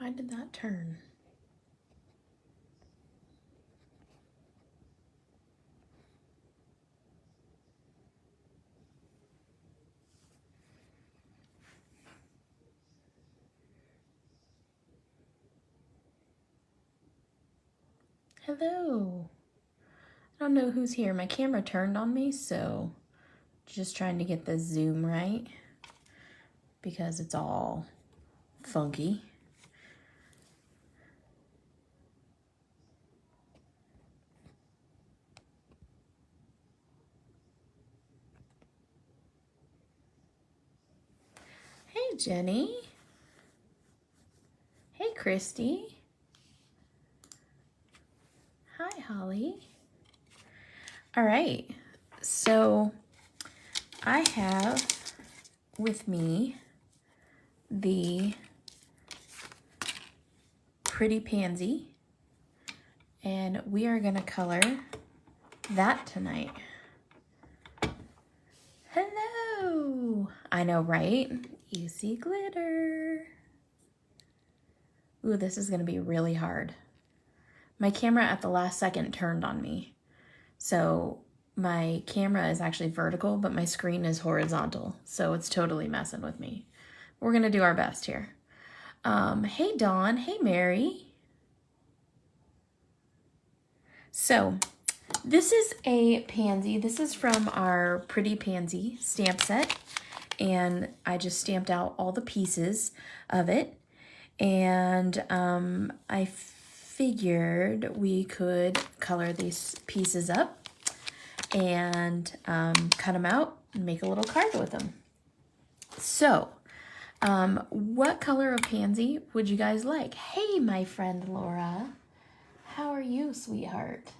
Why did that turn? Hello. I don't know who's here. My camera turned on me, so just trying to get the zoom right because it's all funky. Hey, Jenny. Hey, Christy. Hi, Holly. All right, so I have with me the Pretty Pansy, and we are gonna color that tonight. Hello! I know, right? You see glitter. Ooh, this is gonna be really hard. My camera at the last second turned on me. So my camera is actually vertical, but my screen is horizontal. So it's totally messing with me. We're gonna do our best here. Hey Dawn, hey Mary. So this is a pansy. This is from our Pretty Pansy stamp set. And I just stamped out all the pieces of it. And I figured we could color these pieces up and cut them out and make a little card with them. So, what color of pansy would you guys like? Hey, my friend Laura. How are you, sweetheart?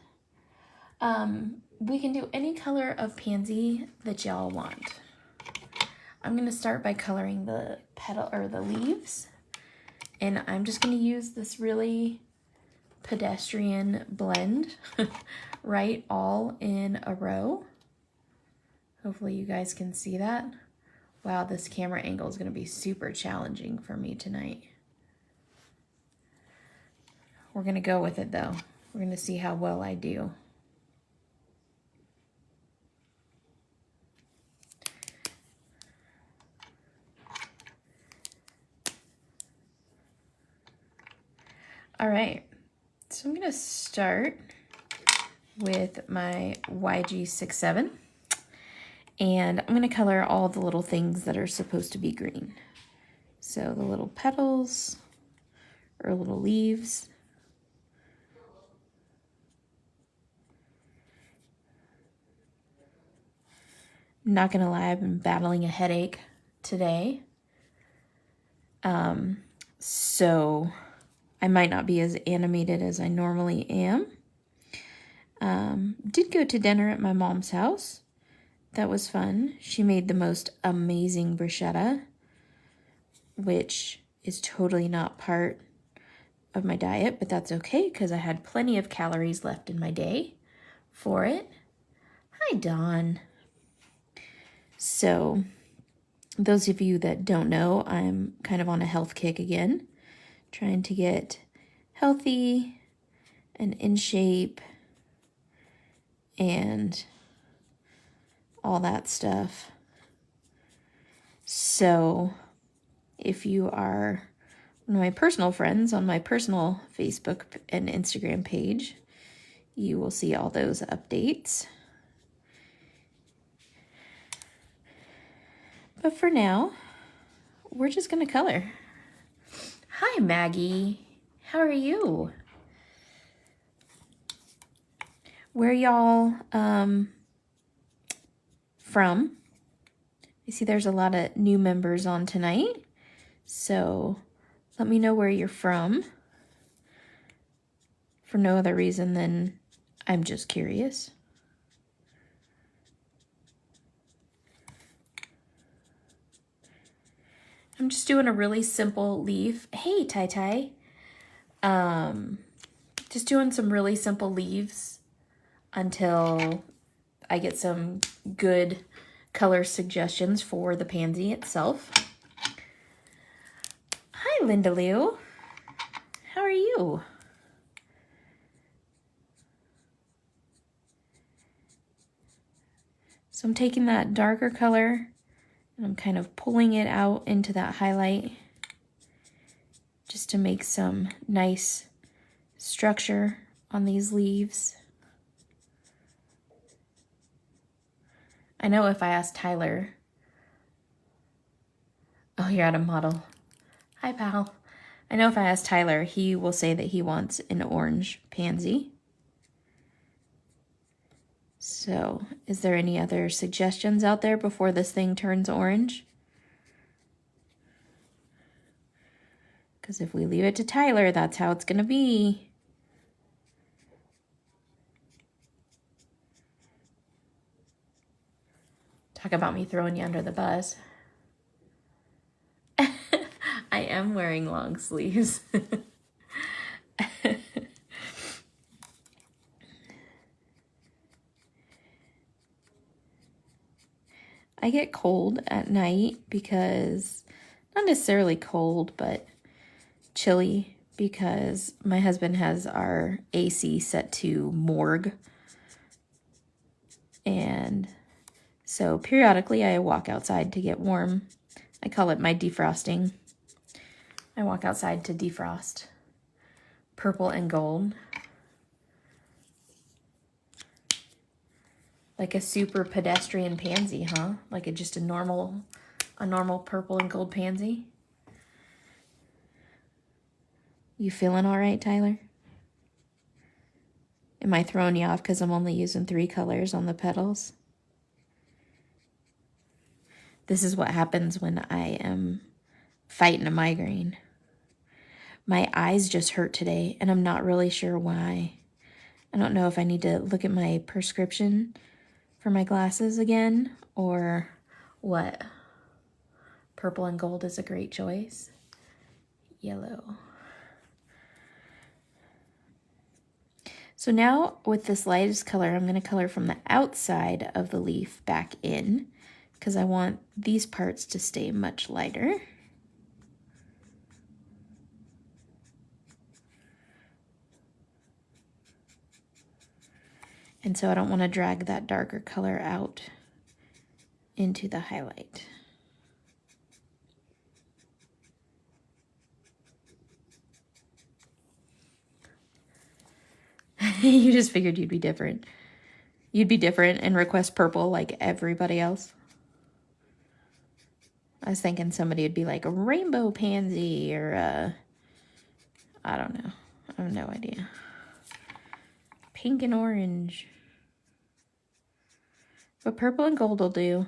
We can do any color of pansy that y'all want. I'm gonna start by coloring the petal or the leaves. And I'm just gonna use this really pedestrian blend, right, all in a row. Hopefully you guys can see that. Wow, this camera angle is gonna be super challenging for me tonight. We're gonna go with it though. We're gonna see how well I do. All right, so I'm gonna start with my YG67, and I'm gonna color all the little things that are supposed to be green. So the little petals or little leaves. Not gonna lie, I've been battling a headache today. So I might not be as animated as I normally am. Did go to dinner at my mom's house. That was fun. She made the most amazing bruschetta, which is totally not part of my diet, but that's okay because I had plenty of calories left in my day for it. Hi, Dawn. So, those of you that don't know, I'm kind of on a health kick again, trying to get healthy and in shape and all that stuff. So if you are one of my personal friends on my personal Facebook and Instagram page, you will see all those updates. But for now, we're just gonna color. Hi, Maggie. How are you? Where y'all from? I see there's a lot of new members on tonight, so let me know where you're from. For no other reason than I'm just curious. I'm just doing a really simple leaf. Hey, Tai Tai. Just doing some really simple leaves until I get some good color suggestions for the pansy itself. Hi, Linda Lou. blue. So I'm taking that darker color and I'm kind of pulling it out into that highlight just to make some nice structure on these leaves. I know if I ask Tyler, oh, you're at a model. Hi, pal. I know if I ask Tyler, he will say that he wants an orange pansy. So, is there any other suggestions out there before this thing turns orange? Because if we leave it to Tyler, that's how it's going to be. Talk about me throwing you under the bus. I am wearing long sleeves. I get cold at night because, not necessarily cold, but chilly because my husband has our AC set to morgue. And so periodically I walk outside to get warm. I call it my defrosting. I walk outside to defrost. Purple and gold. Like a super pedestrian pansy, huh? Like just a normal purple and gold pansy. You feeling all right, Tyler? Am I throwing you off because I'm only using 3 colors on the petals? This is what happens when I am fighting a migraine. My eyes just hurt today, and I'm not really sure why. I don't know if I need to look at my prescription for my glasses again, or what. Purple and gold is a great choice. Yellow. So now with this lightest color, I'm going to color from the outside of the leaf back in because I want these parts to stay much lighter. And so I don't want to drag that darker color out into the highlight. You just figured you'd be different. You'd be different and request purple like everybody else. I was thinking somebody would be like a rainbow pansy or I don't know. I have no idea. Pink and orange. But purple and gold will do.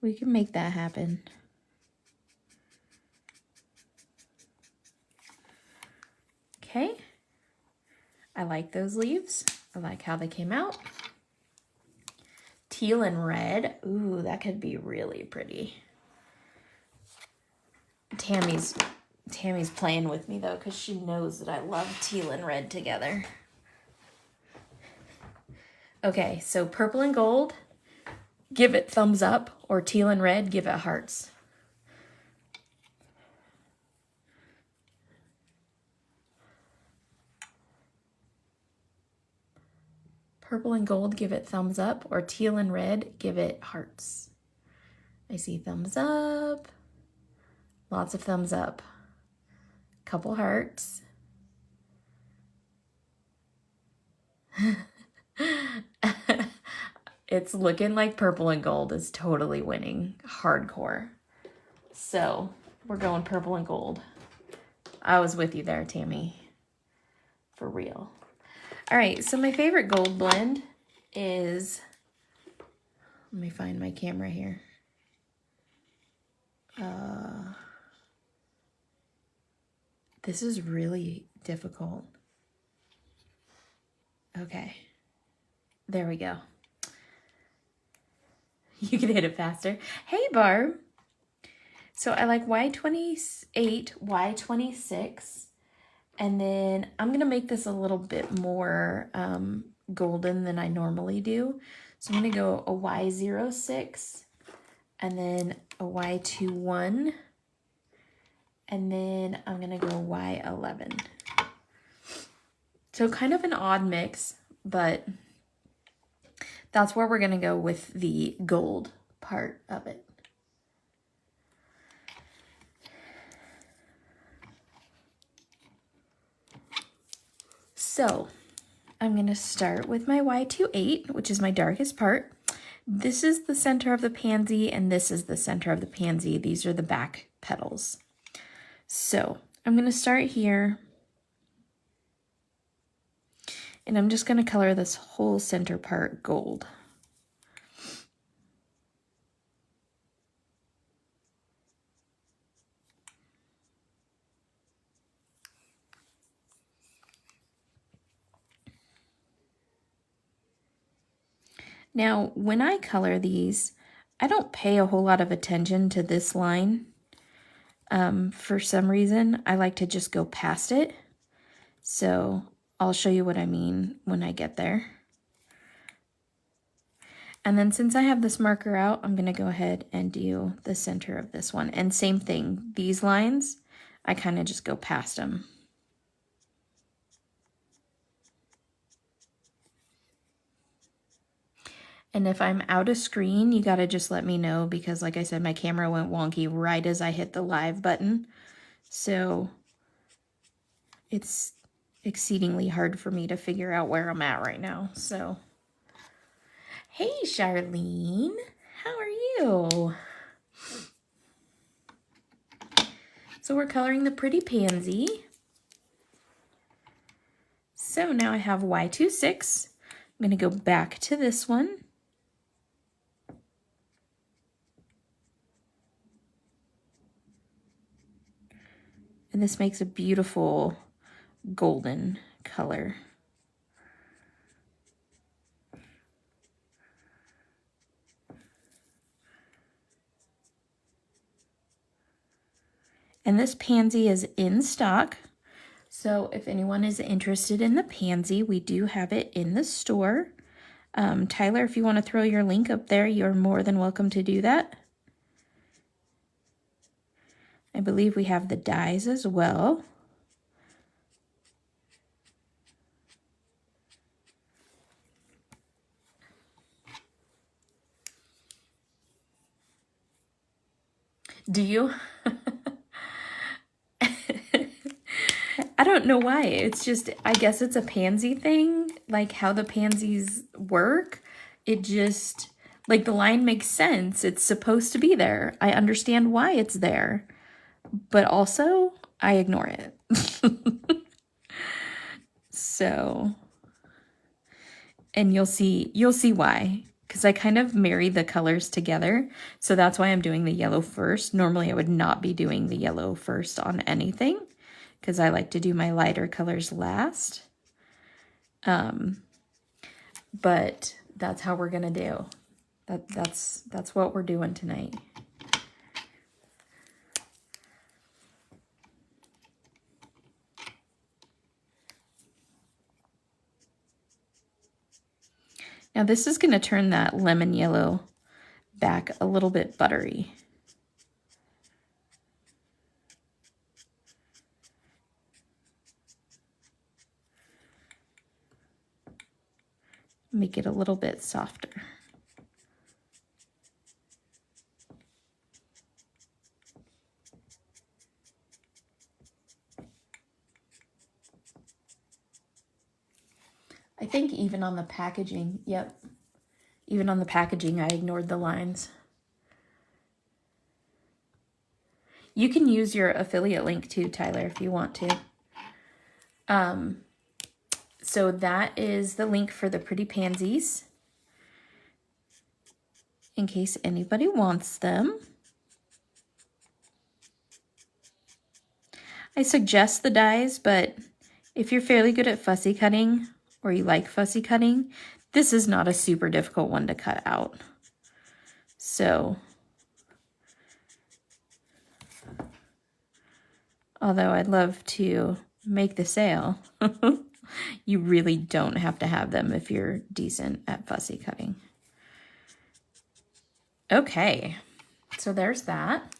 We can make that happen. Okay. I like those leaves. I like how they came out. Teal and red. Ooh, that could be really pretty. Tammy's playing with me though because she knows that I love teal and red together. Okay, so purple and gold, give it thumbs up, or teal and red, give it hearts. Purple and gold, give it thumbs up, or teal and red, give it hearts. I see thumbs up, lots of thumbs up, couple hearts. It's looking like purple and gold is totally winning hardcore. So we're going purple and gold. I was with you there, Tammy. For real. All right, so my favorite gold blend is, let me find my camera here. This is really difficult. Okay, there we go. You can hit it faster. Hey, Barb. So I like Y28, Y26, and then I'm going to make this a little bit more golden than I normally do. So I'm going to go a Y06, and then a Y21, And then I'm gonna go Y11. So kind of an odd mix, but that's where we're gonna go with the gold part of it. So I'm gonna start with my Y28, which is my darkest part. This is the center of the pansy, and this is the center of the pansy. These are the back petals. So I'm gonna start here, and I'm just gonna color this whole center part gold. Now, when I color these, I don't pay a whole lot of attention to this line. For some reason, I like to just go past it. So I'll show you what I mean when I get there. And then since I have this marker out, I'm gonna go ahead and do the center of this one. And same thing, these lines, I kind of just go past them. And if I'm out of screen, you gotta just let me know because like I said, my camera went wonky right as I hit the live button. So it's exceedingly hard for me to figure out where I'm at right now. So, hey Charlene, how are you? So we're coloring the pretty pansy. So now I have Y26. I'm gonna go back to this one. And this makes a beautiful golden color. And this pansy is in stock. So if anyone is interested in the pansy, we do have it in the store. Tyler, if you want to throw your link up there, you're more than welcome to do that. I believe we have the dies as well. Do you? I don't know why. It's just, I guess it's a pansy thing, like how the pansies work. It just, like the line makes sense. It's supposed to be there. I understand why it's there, but also I ignore it. So, and you'll see why, because I kind of marry the colors together. So that's why I'm doing the yellow first. Normally I would not be doing the yellow first on anything, because I like to do my lighter colors last. But that's how we're gonna do. That's what we're doing tonight. Now this is gonna turn that lemon yellow back a little bit buttery. Make it a little bit softer. I think even on the packaging, yep, even on the packaging, I ignored the lines. You can use your affiliate link too, Tyler, if you want to. So that is the link for the pretty pansies, in case anybody wants them. I suggest the dies, but if you're fairly good at fussy cutting, or you like fussy cutting, this is not a super difficult one to cut out. So, although I'd love to make the sale, you really don't have to have them if you're decent at fussy cutting. Okay, so there's that.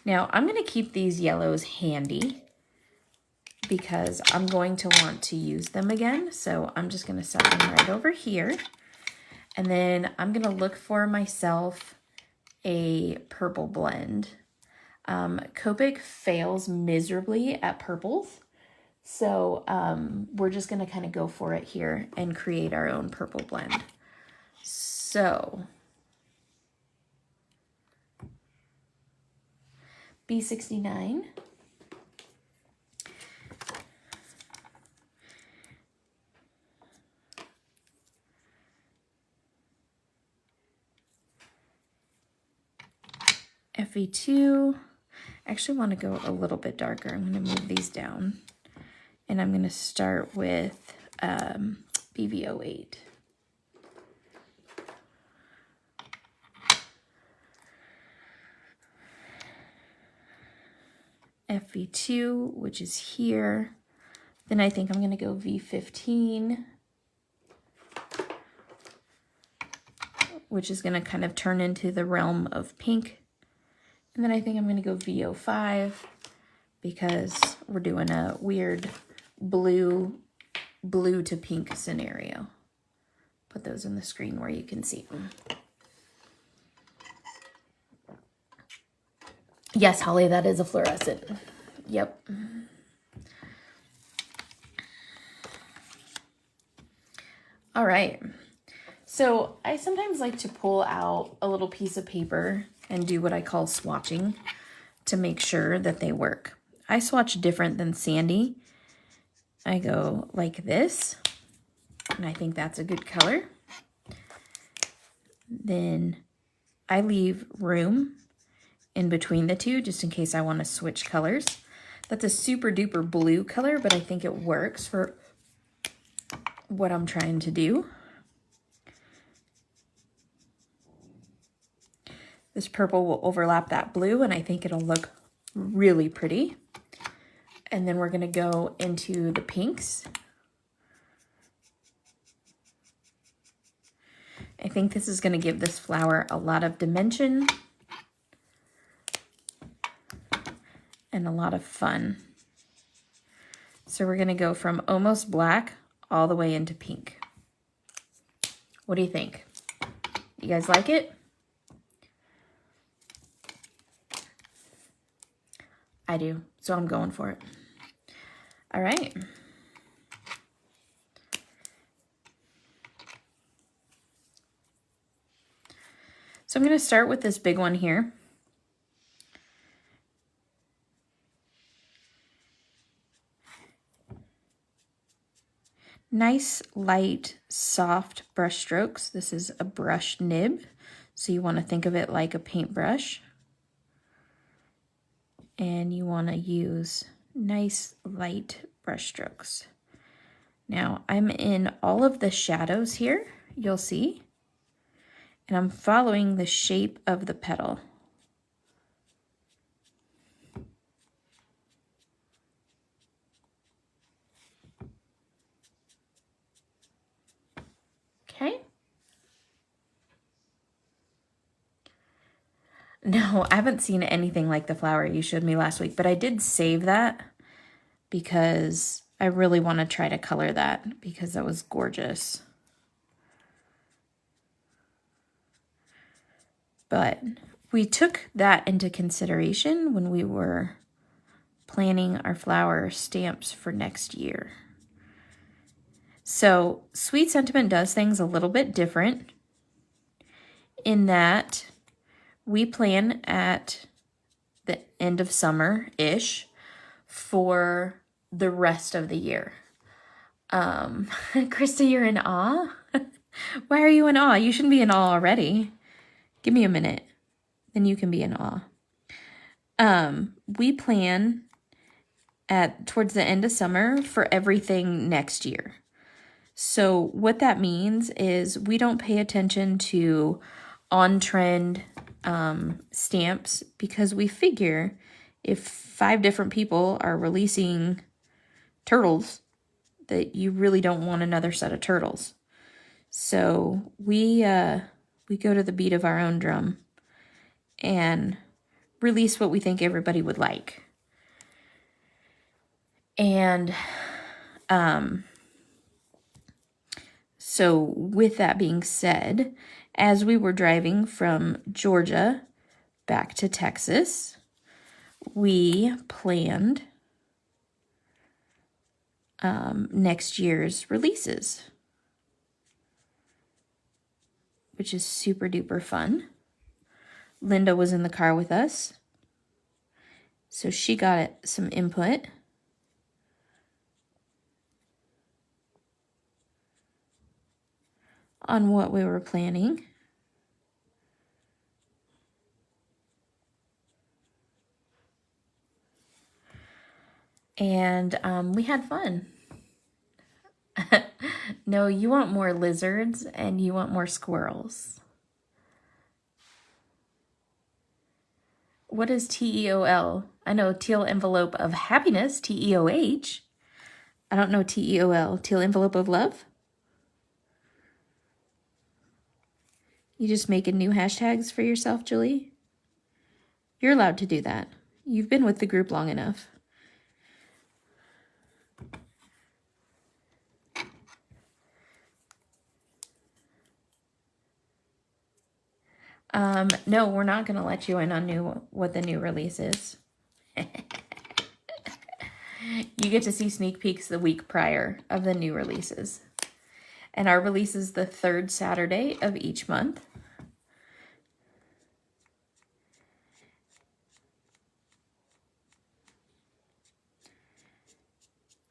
Now I'm going to keep these yellows handy because I'm going to want to use them again. So I'm just going to set them right over here. And then I'm going to look for myself a purple blend. Copic fails miserably at purples. So we're just going to kind of go for it here and create our own purple blend. So B69. FE2. I actually want to go a little bit darker. I'm going to move these down. And I'm going to start with BV08. FV2, which is here. Then I think I'm going to go V15, which is going to kind of turn into the realm of pink. And then I think I'm going to go VO5 because we're doing a weird blue to pink scenario. Put those on the screen where you can see them. Yes, Holly, that is a fluorescent. Yep. All right. So I sometimes like to pull out a little piece of paper and do what I call swatching to make sure that they work. I swatch different than Sandy. I go like this, and I think that's a good color. Then I leave room in between the two just in case I want to switch colors. That's a super duper blue color, but I think it works for what I'm trying to do. This purple will overlap that blue, and I think it'll look really pretty. And then we're going to go into the pinks. I think this is going to give this flower a lot of dimension and a lot of fun. So we're going to go from almost black all the way into pink. What do you think? You guys like it? I do, so I'm going for it. All right. So I'm going to start with this big one here. Nice, light, soft brush strokes. This is a brush nib, so you want to think of it like a paintbrush. And you want to use nice, light brush strokes. Now, I'm in all of the shadows here, you'll see, and I'm following the shape of the petal. Okay. No, I haven't seen anything like the flower you showed me last week, but I did save that because I really want to try to color that because that was gorgeous. But we took that into consideration when we were planning our flower stamps for next year. So Sweet Sentiment does things a little bit different in that we plan at the end of summer-ish for the rest of the year. Krista, you're in awe? Why are you in awe? You shouldn't be in awe already. Give me a minute, then you can be in awe. We plan towards the end of summer for everything next year. So what that means is we don't pay attention to on-trend stamps because we figure if 5 different people are releasing turtles that you really don't want another set of turtles. So we go to the beat of our own drum and release what we think everybody would like. And so with that being said, as we were driving from Georgia back to Texas, we planned next year's releases, which is super duper fun. Linda was in the car with us, so she got some input. On what we were planning. And we had fun. No, you want more lizards and you want more squirrels. What is TEOL? I know teal envelope of happiness, TEOH. I don't know TEOL, teal envelope of love. You just making new hashtags for yourself, Julie? You're allowed to do that. You've been with the group long enough. No, we're not going to let you in on what the new release is. You get to see sneak peeks the week prior of the new releases. And our release is the third Saturday of each month.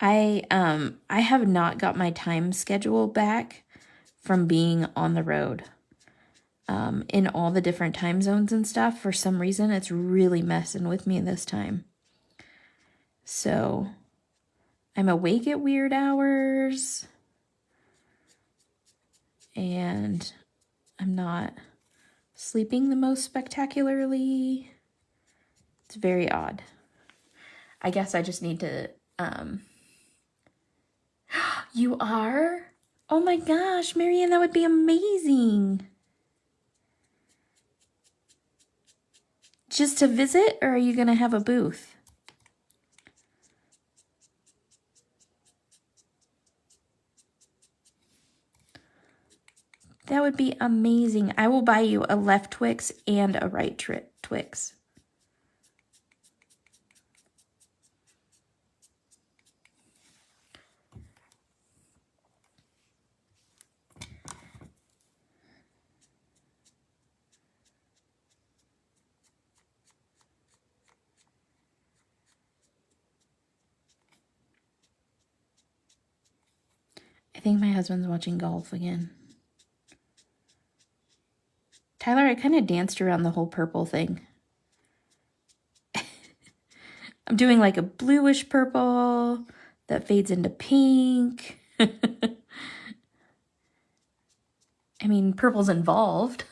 I have not got my time schedule back from being on the road. In all the different time zones and stuff. For some reason, it's really messing with me this time. So, I'm awake at weird hours. And I'm not sleeping the most spectacularly. It's very odd. I guess I just need to... You are? Oh my gosh, Marianne, that would be amazing. Just to visit, or are you going to have a booth? That would be amazing. I will buy you a left Twix and a right Twix. I think my husband's watching golf again. Tyler, I kind of danced around the whole purple thing. I'm doing like a bluish purple that fades into pink. I mean, purple's involved.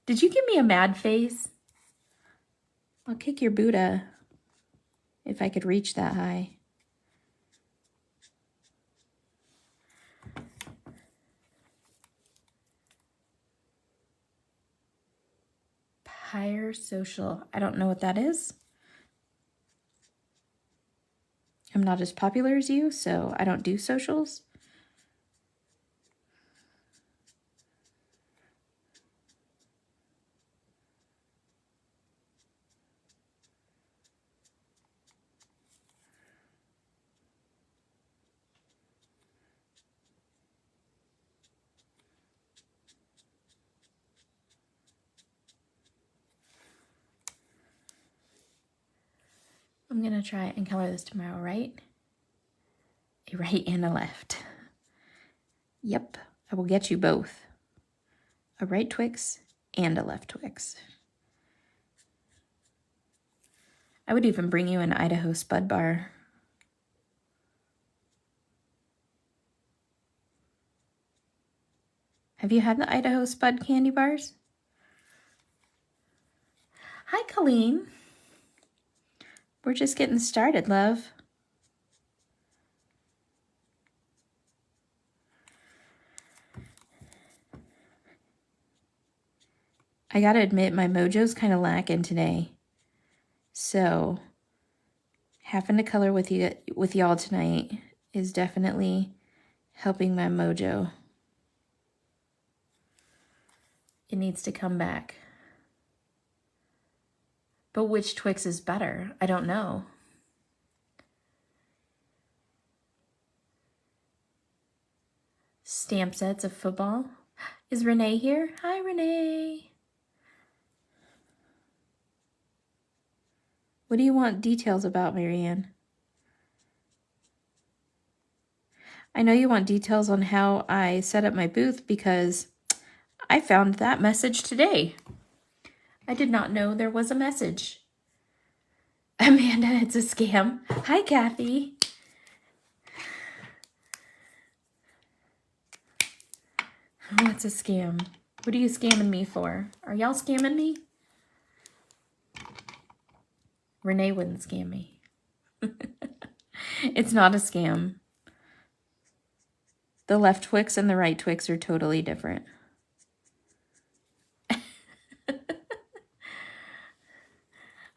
Did you give me a mad face? I'll kick your Buddha if I could reach that high. Higher social. I don't know what that is. I'm not as popular as you, so I don't do socials. I'm going to try and color this tomorrow, right? A right and a left. Yep, I will get you both. A right Twix and a left Twix. I would even bring you an Idaho Spud Bar. Have you had the Idaho Spud candy bars? Hi, Colleen. We're just getting started, love. I gotta admit, my mojo's kind of lacking today. So having to color with y'all tonight is definitely helping my mojo. It needs to come back. But which Twix is better? I don't know. Stamp sets of football. Is Renee here? Hi, Renee. What do you want details about, Marianne? I know you want details on how I set up my booth because I found that message today. I did not know there was a message. Amanda, it's a scam. Hi, Kathy. What's a scam? What are you scamming me for? Are y'all scamming me? Renee wouldn't scam me. It's not a scam. The left Twix and the right Twix are totally different.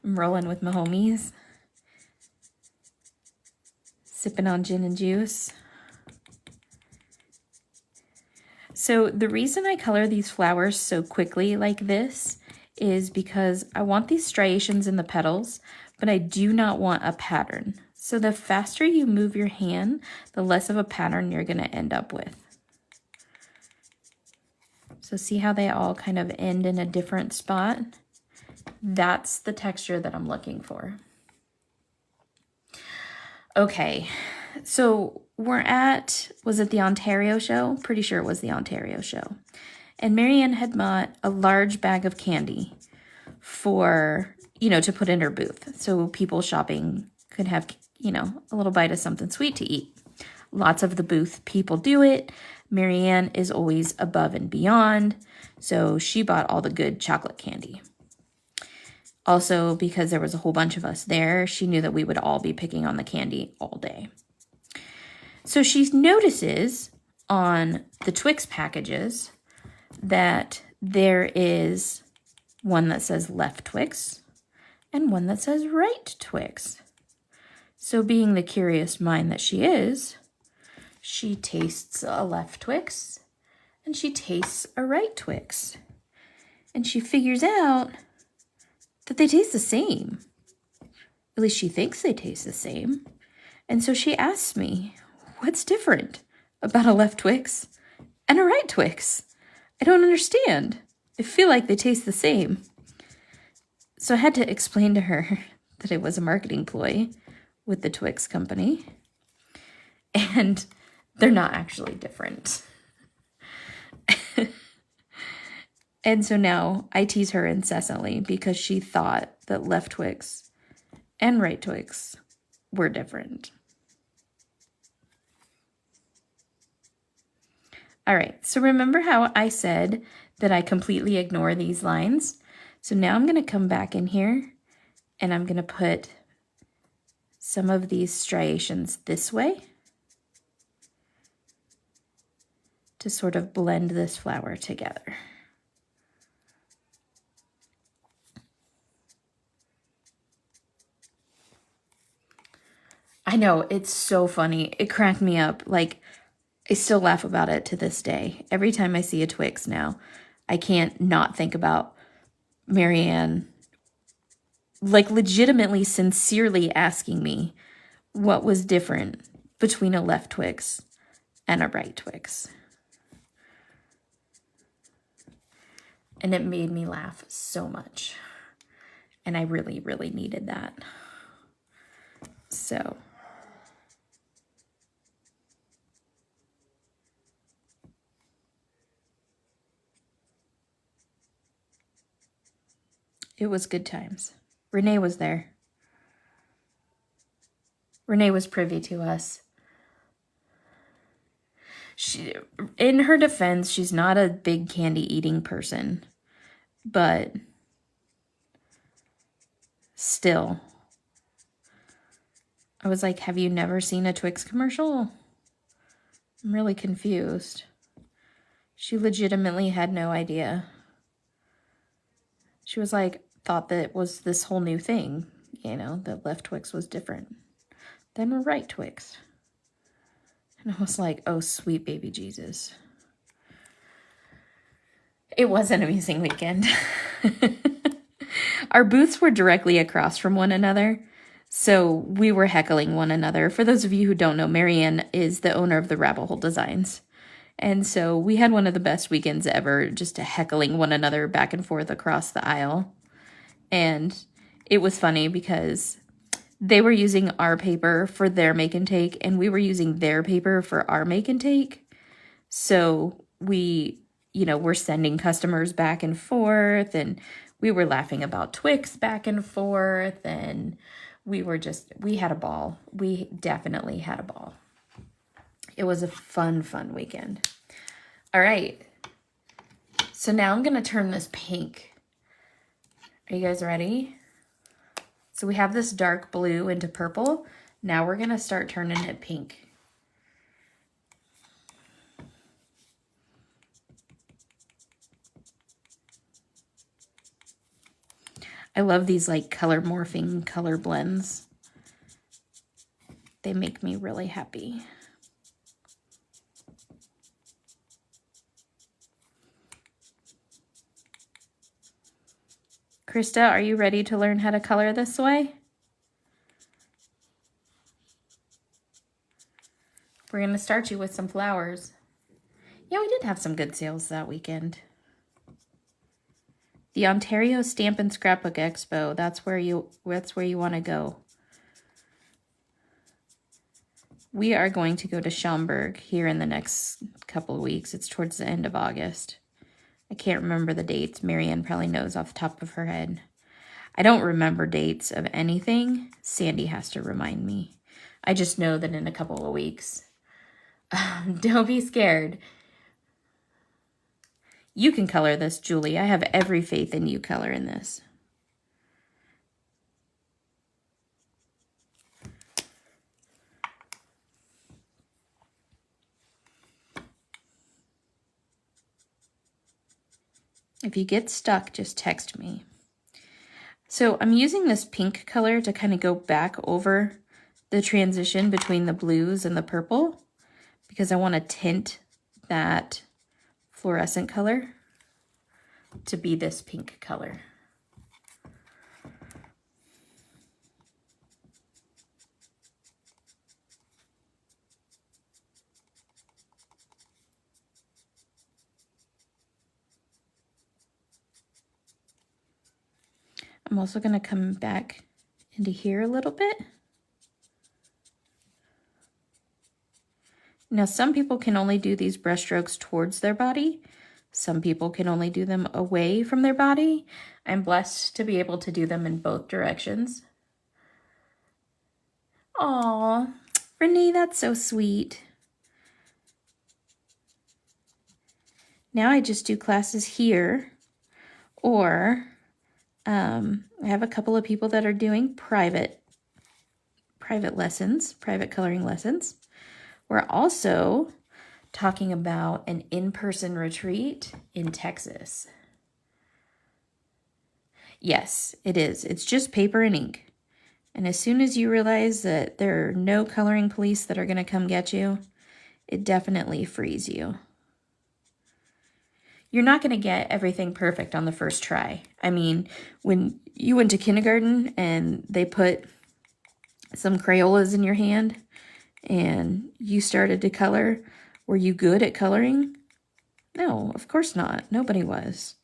I'm rolling with my homies. Sipping on gin and juice. So the reason I color these flowers so quickly like this is because I want these striations in the petals, but I do not want a pattern. So the faster you move your hand, the less of a pattern you're going to end up with. So see how they all kind of end in a different spot? That's the texture that I'm looking for. Okay, so we're at, was it the Ontario show? Pretty sure it was the Ontario show. And Marianne had bought a large bag of candy for, to put in her booth. So people shopping could have, a little bite of something sweet to eat. Lots of the booth people do it. Marianne is always above and beyond. So she bought all the good chocolate candy. Also, because there was a whole bunch of us there, she knew that we would all be picking on the candy all day. So she notices on the Twix packages that there is one that says left Twix and one that says right Twix. So being the curious mind that she is, she tastes a left Twix and she tastes a right Twix. And she figures out that they taste the same. At least she thinks they taste the same. And so she asks me, what's different about a left Twix and a right Twix? I don't understand. I feel like they taste the same. So I had to explain to her that it was a marketing ploy with the Twix company. And they're not actually different. And so now I tease her incessantly because she thought that left Twix and right Twix were different. All right, so remember how I said that I completely ignore these lines? So now I'm going to come back in here and I'm going to put some of these striations this way to sort of blend this flower together. I know, it's so funny. It cracked me up. Like, I still laugh about it to this day. Every time I see a Twix now, I can't not think about Marianne, like, legitimately, sincerely asking me what was different between a left Twix and a right Twix. And it made me laugh so much. And I really, really needed that. So it was good times. Renee was there. Renee was privy to us. She, in her defense, she's not a big candy eating person, but still, I was like, have you never seen a Twix commercial? I'm really confused. She legitimately had no idea. She was like, thought that it was this whole new thing, you know, that left Twix was different than right Twix. And I was like, oh, sweet baby Jesus. It was an amazing weekend. Our booths were directly across from one another, so we were heckling one another. For those of you who don't know, Marianne is the owner of the Rabbit Hole Designs. And so we had one of the best weekends ever, just heckling one another back and forth across the aisle. And it was funny because they were using our paper for their make and take, and we were using their paper for our make and take. So we, you know, we're sending customers back and forth, and we were laughing about Twix back and forth, and we had a ball. We definitely had a ball. It was a fun weekend. All right. So now I'm going to turn this pink. Are you guys ready? So we have this dark blue into purple. Now we're going to start turning it pink. I love these like color morphing color blends. They make me really happy. Krista, are you ready to learn how to color this way? We're going to start you with some flowers. Yeah, we did have some good sales that weekend. The Ontario Stamp and Scrapbook Expo, that's where you want to go. We are going to go to Schaumburg here in the next couple of weeks. It's towards the end of August. I can't remember the dates. Marianne probably knows off the top of her head. I don't remember dates of anything. Sandy has to remind me. I just know that in a couple of weeks. Don't be scared. You can color this, Julie. I have every faith in you coloring this. If you get stuck, just text me. So I'm using this pink color to kind of go back over the transition between the blues and the purple because I want to tint that fluorescent color to be this pink color. I'm also going to come back into here a little bit. Now, some people can only do these brush strokes towards their body. Some people can only do them away from their body. I'm blessed to be able to do them in both directions. Aw, Renee, that's so sweet. Now I just do classes here, or I have a couple of people that are doing private lessons, private coloring lessons. We're also talking about an in-person retreat in Texas. Yes, it is. It's just paper and ink. And as soon as you realize that there are no coloring police that are going to come get you, it definitely frees you. You're not going to get everything perfect on the first try. I mean, when you went to kindergarten and they put some Crayolas in your hand and you started to color, were you good at coloring? No, of course not. Nobody was.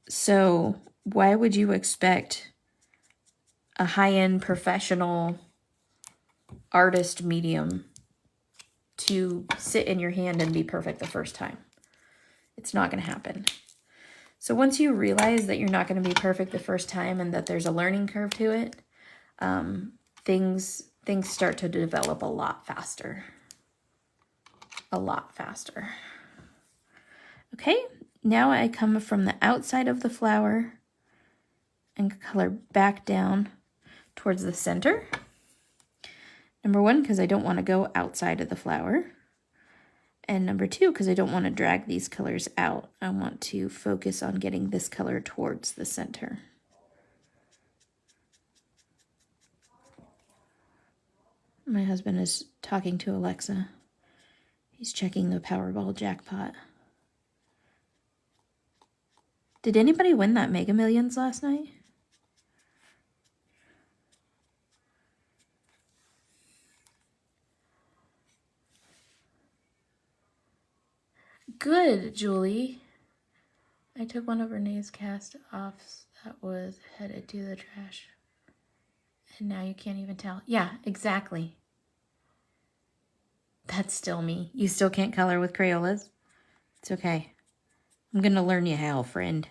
So why would you expect a high-end professional artist medium to sit in your hand and be perfect the first time? It's not going to happen. So once you realize that you're not going to be perfect the first time and that there's a learning curve to it, things start to develop a lot faster. A lot faster. Okay, now I come from the outside of the flower and color back down towards the center. Number one, because I don't want to go outside of the flower. And number 2, because I don't want to drag these colors out, I want to focus on getting this color towards the center. My husband is talking to Alexa. He's checking the Powerball jackpot. Did anybody win that Mega Millions last night? Good, Julie. I took one of Renee's cast-offs that was headed to the trash. And now you can't even tell. Yeah, exactly. That's still me. You still can't color with Crayolas? It's okay. I'm going to learn you how, friend.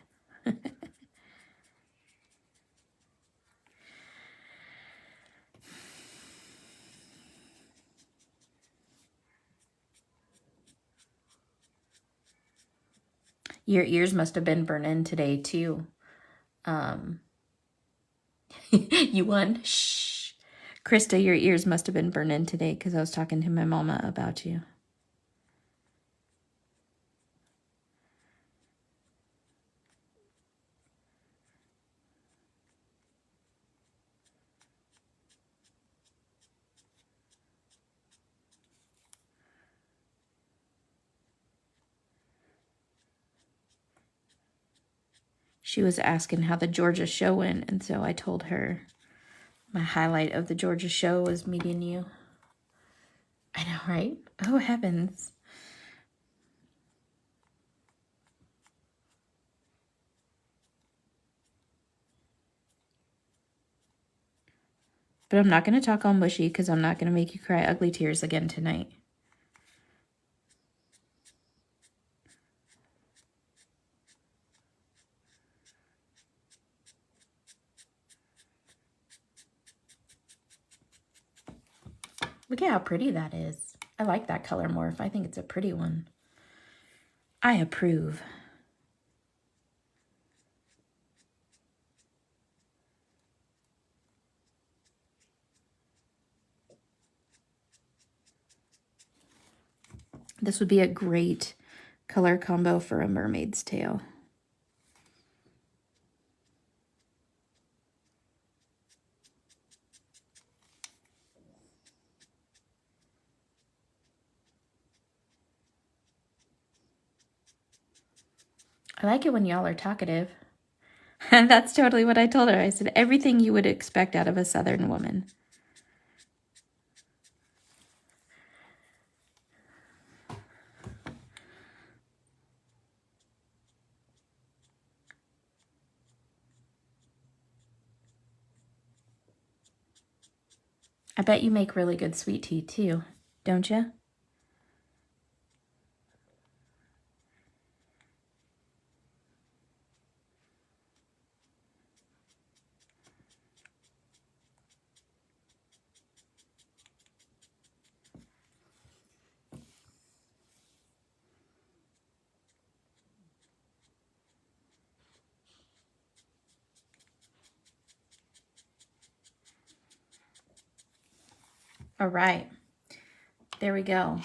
Your ears must have been burning today, too. You won? Shh. Krista, your ears must have been burning today because I was talking to my mama about you. She was asking how the Georgia show went, and so I told her my highlight of the Georgia show was meeting you. I know, right? Oh, heavens. But I'm not going to talk all mushy because I'm not going to make you cry ugly tears again tonight. Look at how pretty that is. I like that color more if I think it's a pretty one. I approve. This would be a great color combo for a mermaid's tail. I like it when y'all are talkative. That's totally what I told her. I said, everything you would expect out of a Southern woman. I bet you make really good sweet tea too, don't you? All right, there we go.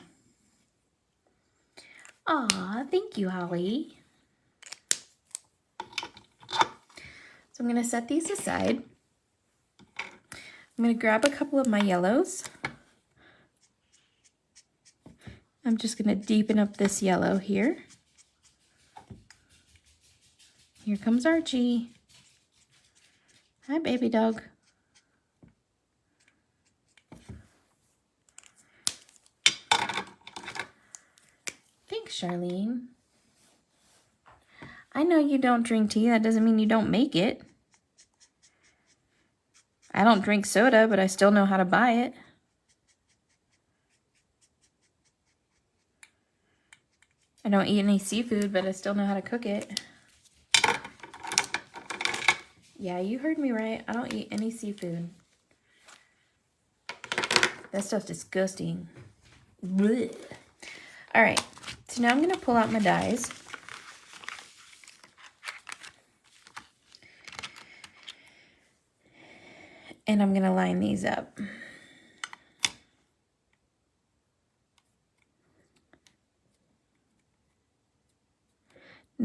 Aw, thank you, Holly. So I'm going to set these aside. I'm going to grab a couple of my yellows. I'm just going to deepen up this yellow here. Here comes Archie. Hi, baby dog. Thanks, Charlene. I know you don't drink tea. That doesn't mean you don't make it. I don't drink soda, but I still know how to buy it. I don't eat any seafood, but I still know how to cook it. Yeah, you heard me right. I don't eat any seafood. That stuff's disgusting. Blech. All right, so now I'm going to pull out my dies. And I'm going to line these up.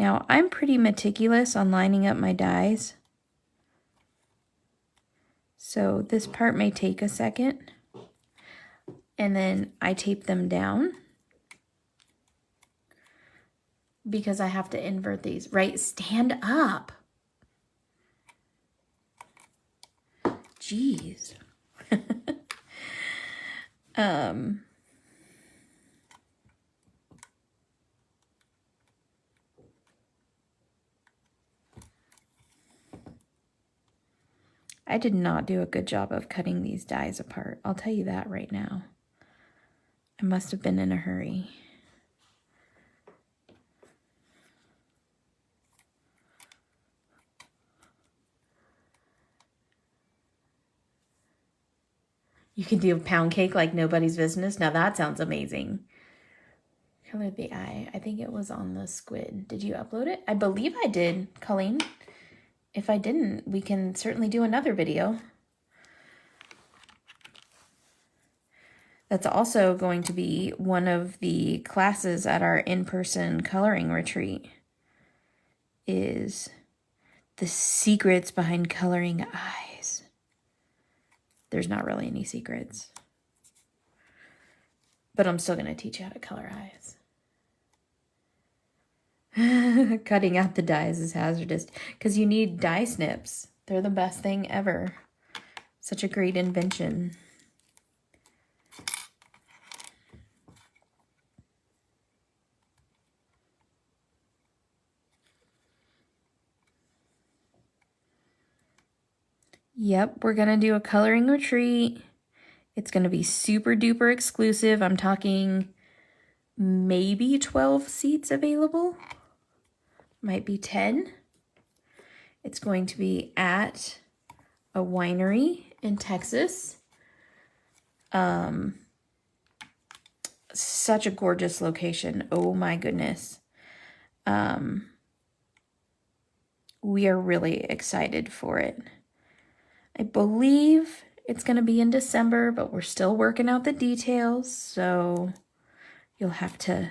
Now, I'm pretty meticulous on lining up my dies, so this part may take a second. And then I tape them down because I have to invert these, right? Stand up. Jeez. I did not do a good job of cutting these dies apart. I'll tell you that right now. I must have been in a hurry. You can do a pound cake like nobody's business. Now that sounds amazing. Colored the eye. I think it was on the squid. Did you upload it? I believe I did, Colleen. If I didn't, we can certainly do another video. That's also going to be one of the classes at our in-person coloring retreat, is the secrets behind coloring eyes. There's not really any secrets, but I'm still going to teach you how to color eyes. Cutting out the dies is hazardous because you need die snips. They're the best thing ever. Such a great invention. Yep, we're going to do a coloring retreat. It's going to be super duper exclusive. I'm talking maybe 12 seats available. Might be 10. It's going to be at a winery in Texas. Such a gorgeous location. Oh my goodness. We are really excited for it. I believe it's going to be in December, but we're still working out the details, so you'll have to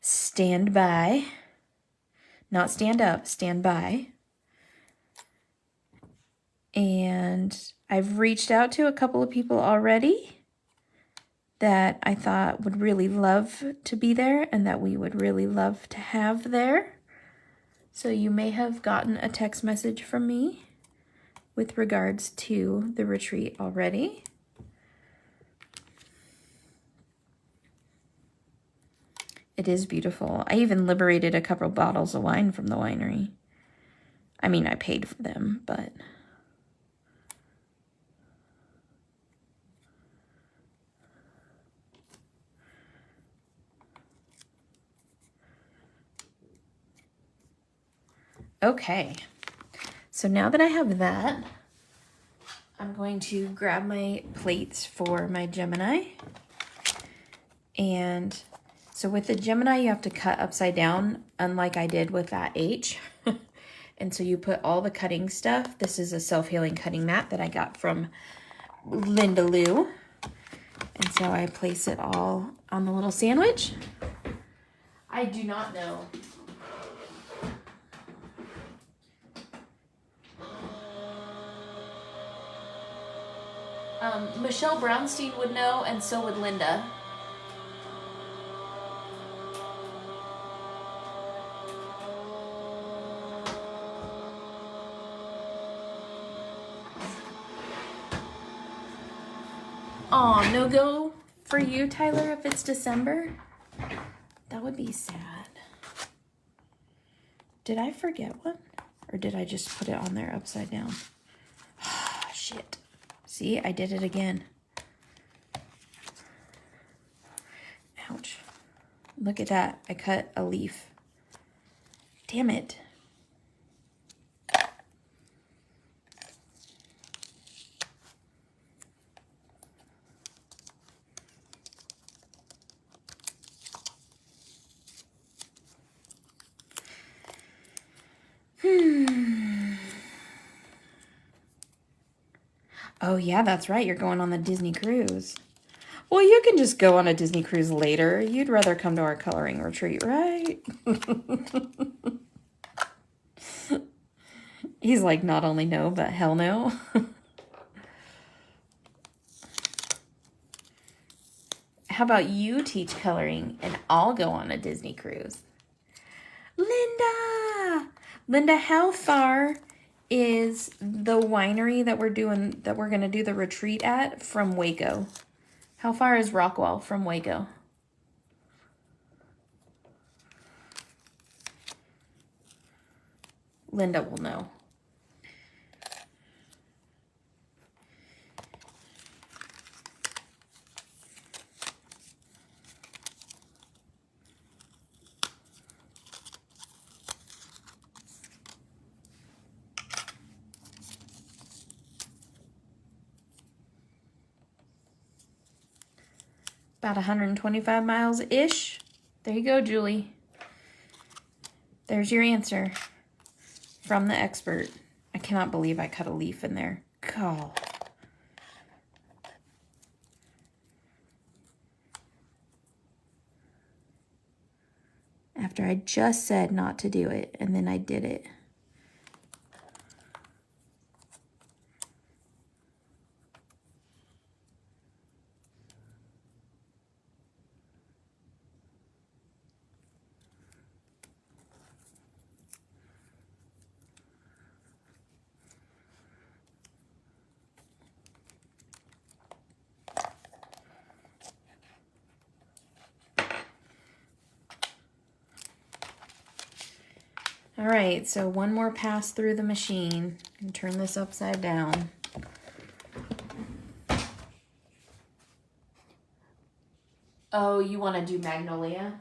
stand by. Not stand up, stand by. And I've reached out to a couple of people already that I thought would really love to be there and that we would really love to have there. So you may have gotten a text message from me with regards to the retreat already. It is beautiful. I even liberated a couple bottles of wine from the winery. I mean, I paid for them, but... Okay. So now that I have that, I'm going to grab my plates for my Gemini. And so with the Gemini, you have to cut upside down, unlike I did with that H. And so you put all the cutting stuff. This is a self-healing cutting mat that I got from Linda Lou. And so I place it all on the little sandwich. I do not know. Michelle Brownstein would know, and so would Linda. Aw, no go for you, Tyler, if it's December? That would be sad. Did I forget one? Or did I just put it on there upside down? Shit. See, I did it again. Ouch. Look at that. I cut a leaf. Damn it. Oh, yeah, that's right. You're going on the Disney cruise. Well, you can just go on a Disney cruise later. You'd rather come to our coloring retreat, right? He's like, not only no, but hell no. How about you teach coloring and I'll go on a Disney cruise? Linda! Linda, how far is the winery that we're going to do the retreat at from Waco? How far is Rockwall from Waco? Linda will know. About 125 miles-ish. There you go, Julie. There's your answer from the expert. I cannot believe I cut a leaf in there. God. After I just said not to do it, and then I did it. All right, so one more pass through the machine and turn this upside down. Oh, you want to do Magnolia?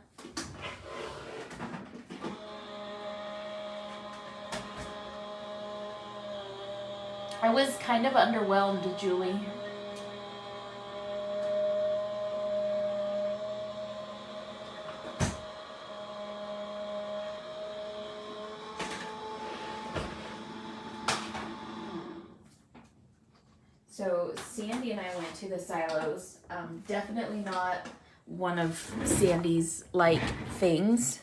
I was kind of underwhelmed, Julie. So Sandy and I went to the silos. Definitely not one of Sandy's like things.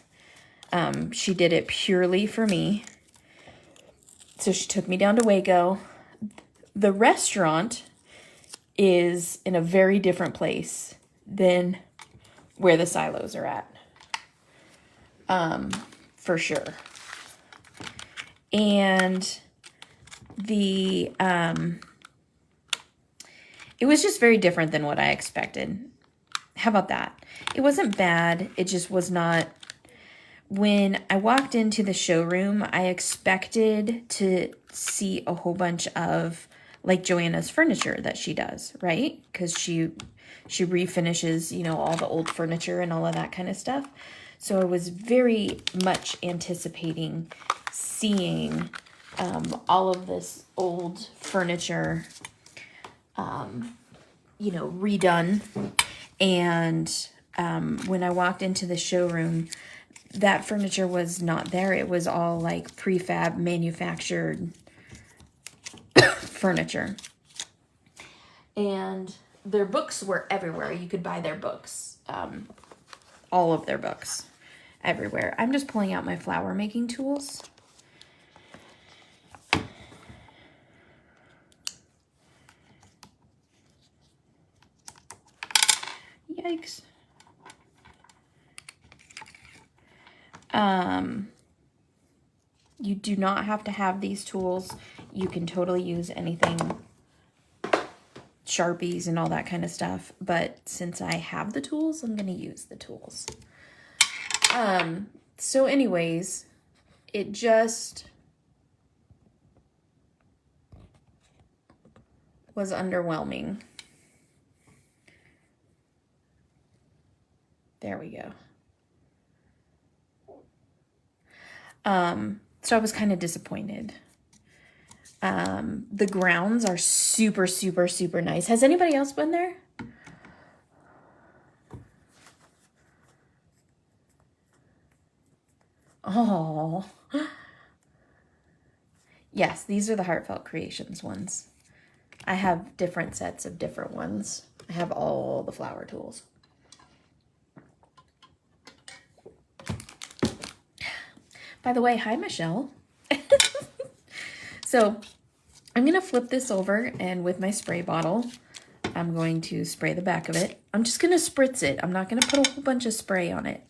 She did it purely for me. So she took me down to Waco. The restaurant is in a very different place than where the silos are at. For sure. And it was just very different than what I expected. How about that? It wasn't bad. It just was not. When I walked into the showroom, I expected to see a whole bunch of like Joanna's furniture that she does, right? Because she refinishes, you know, all the old furniture and all of that kind of stuff. So I was very much anticipating seeing all of this old furniture, you know, redone. And when I walked into the showroom, that furniture was not there. It was all like prefab manufactured furniture. And their books were everywhere. You could buy their books, all of their books everywhere. I'm just pulling out my flower making tools. Yikes. You do not have to have these tools. You can totally use anything, Sharpies and all that kind of stuff. But since I have the tools, I'm going to use the tools. So anyways, it just was underwhelming. There we go. So I was kind of disappointed. The grounds are super, super, super nice. Has anybody else been there? Oh. Yes, these are the Heartfelt Creations ones. I have different sets of different ones. I have all the flower tools. By the way, hi, Michelle. So I'm gonna flip this over, and with my spray bottle, I'm going to spray the back of it. I'm just gonna spritz it. I'm not gonna put a whole bunch of spray on it.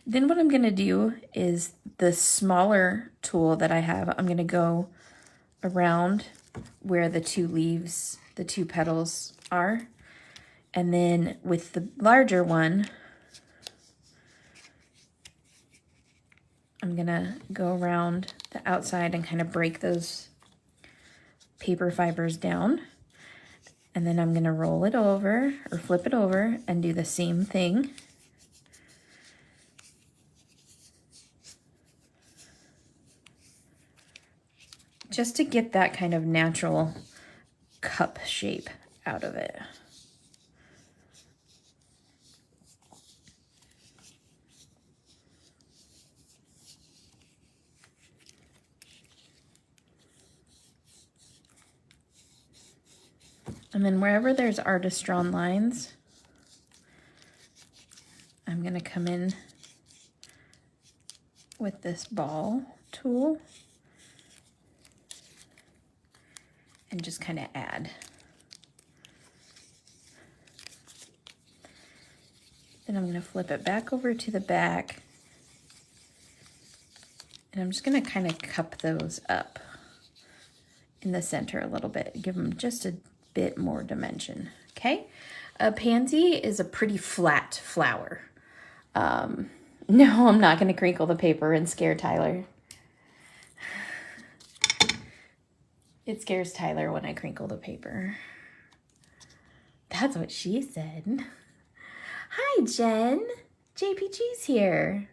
Then what I'm gonna do is the smaller tool that I have, I'm gonna go around where the two leaves, the two petals are. And then with the larger one, I'm gonna go around the outside and kind of break those paper fibers down. And then I'm gonna roll it over or flip it over and do the same thing. Just to get that kind of natural cup shape out of it. And then wherever there's artist drawn lines, I'm gonna come in with this ball tool and just kind of add. Then I'm gonna flip it back over to the back, and I'm just gonna kind of cup those up in the center a little bit, give them just a bit more dimension, okay? A pansy is a pretty flat flower. No, I'm not gonna crinkle the paper and scare Tyler. It scares Tyler when I crinkle the paper. That's what she said. Hi, Jen. JPG's here.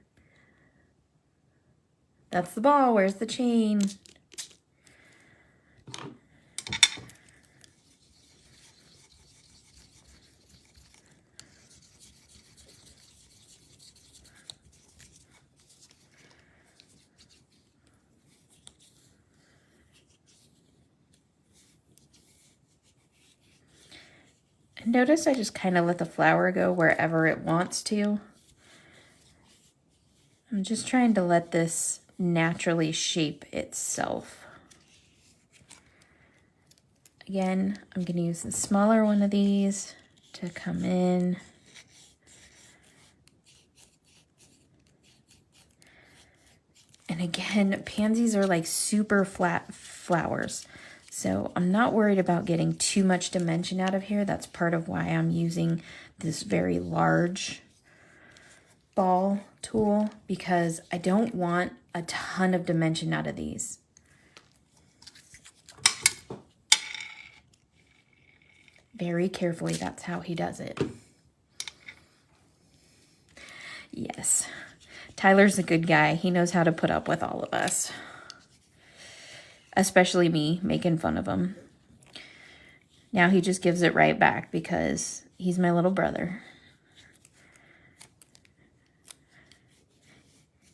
That's the ball. Where's the chain? Notice I just kind of let the flower go wherever it wants to. I'm just trying to let this naturally shape itself. Again, I'm going to use the smaller one of these to come in. And again, pansies are like super flat flowers. So I'm not worried about getting too much dimension out of here. That's part of why I'm using this very large ball tool, because I don't want a ton of dimension out of these. Very carefully, that's how he does it. Yes, Tyler's a good guy. He knows how to put up with all of us. Especially me making fun of him. Now he just gives it right back because he's my little brother.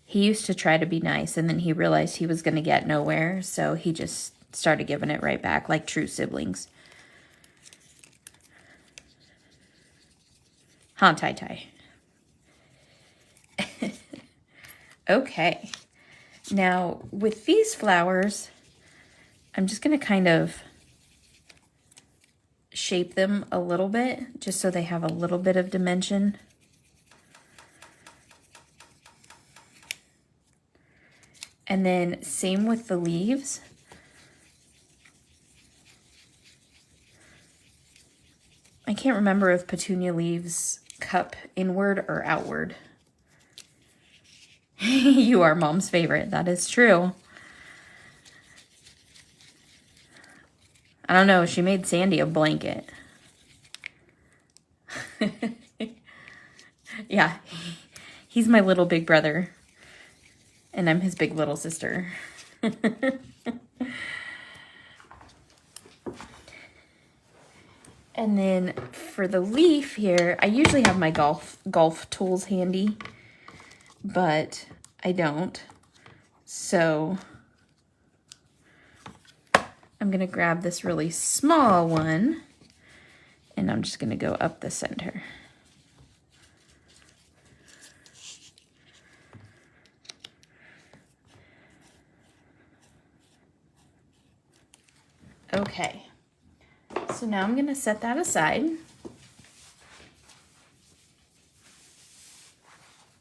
He used to try to be nice, and then he realized he was going to get nowhere, so he just started giving it right back like true siblings. Huh, Tai. Okay. Now, with these flowers, I'm just going to kind of shape them a little bit, just so they have a little bit of dimension. And then same with the leaves. I can't remember if petunia leaves cup inward or outward. You are Mom's favorite. That is true. I don't know. She made Sandy a blanket. Yeah. He's my little big brother. And I'm his big little sister. And then for the leaf here, I usually have my golf tools handy, but I don't. So I'm going to grab this really small one, and I'm just going to go up the center. Okay, so now I'm gonna set that aside.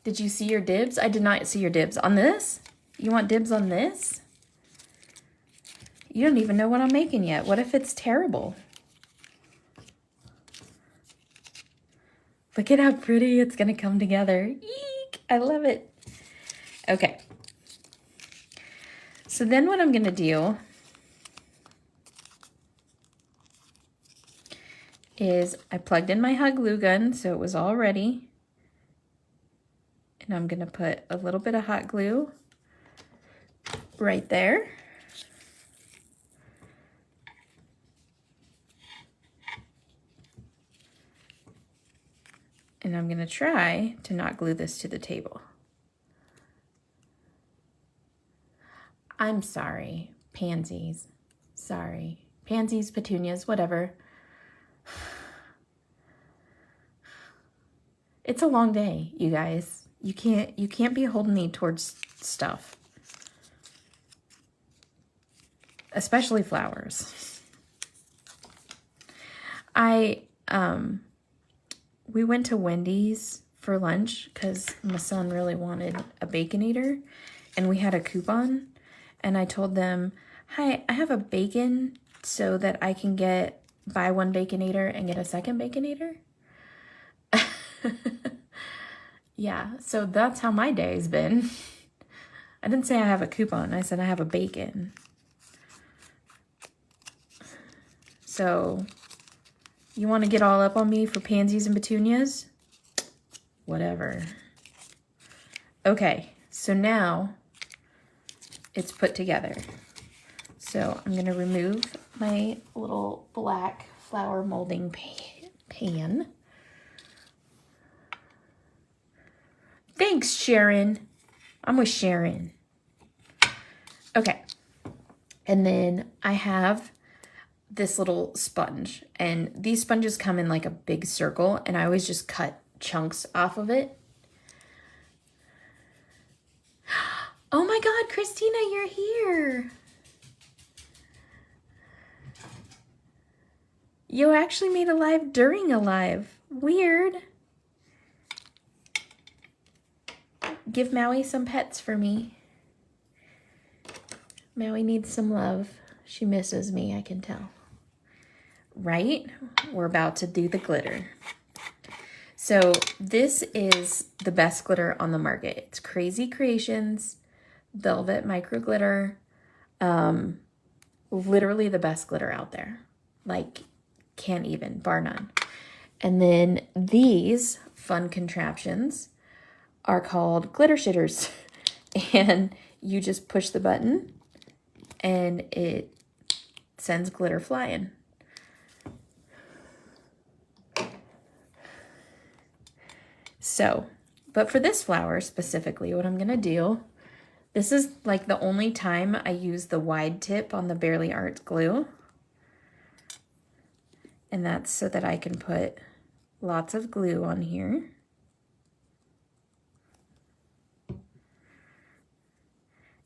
Did you see your dibs? I did not see your dibs on this. You want dibs on this? You don't even know what I'm making yet. What if it's terrible? Look at how pretty it's gonna come together. Eek! I love it. Okay. So then what I'm gonna do is I plugged in my hot glue gun, so it was all ready. And I'm gonna put a little bit of hot glue right there. And I'm gonna try to not glue this to the table. I'm sorry, pansies. Sorry. Pansies, petunias, whatever. It's a long day, you guys. You can't be holding me towards stuff. Especially flowers. We went to Wendy's for lunch because my son really wanted a Baconator, and we had a coupon, and I told them, hi, I have a bacon so that I can buy one Baconator and get a second Baconator. Yeah, so that's how my day's been. I didn't say I have a coupon, I said I have a bacon. So, you want to get all up on me for pansies and petunias? Whatever. Okay, so now it's put together. So I'm going to remove my little black flower molding pan. Thanks, Sharon. I'm with Sharon. Okay. And then I have this little sponge, and these sponges come in like a big circle, and I always just cut chunks off of it. Oh my God, Christina, you're here. You actually made a live during a live. Weird. Give Maui some pets for me. Maui needs some love. She misses me, I can tell. Right? We're about to do the glitter. So this is the best glitter on the market. It's Crazy Creations Velvet Micro Glitter. Literally the best glitter out there. Like, can't even, bar none. And then these fun contraptions are called glitter shitters. And you just push the button and it sends glitter flying. So, but for this flower specifically, what I'm gonna do, this is like the only time I use the wide tip on the Barely Art glue. And that's so that I can put lots of glue on here.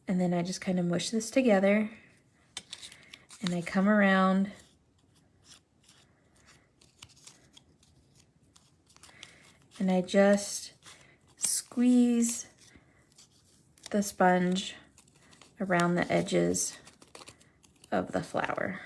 And then I just kind of mush this together, and I come around and I just squeeze the sponge around the edges of the flower.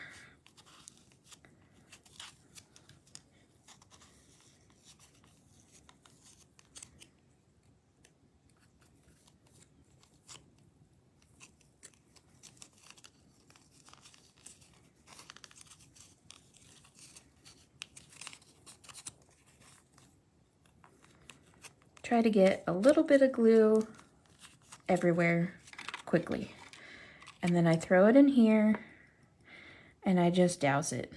Try to get a little bit of glue everywhere quickly. And then I throw it in here and I just douse it.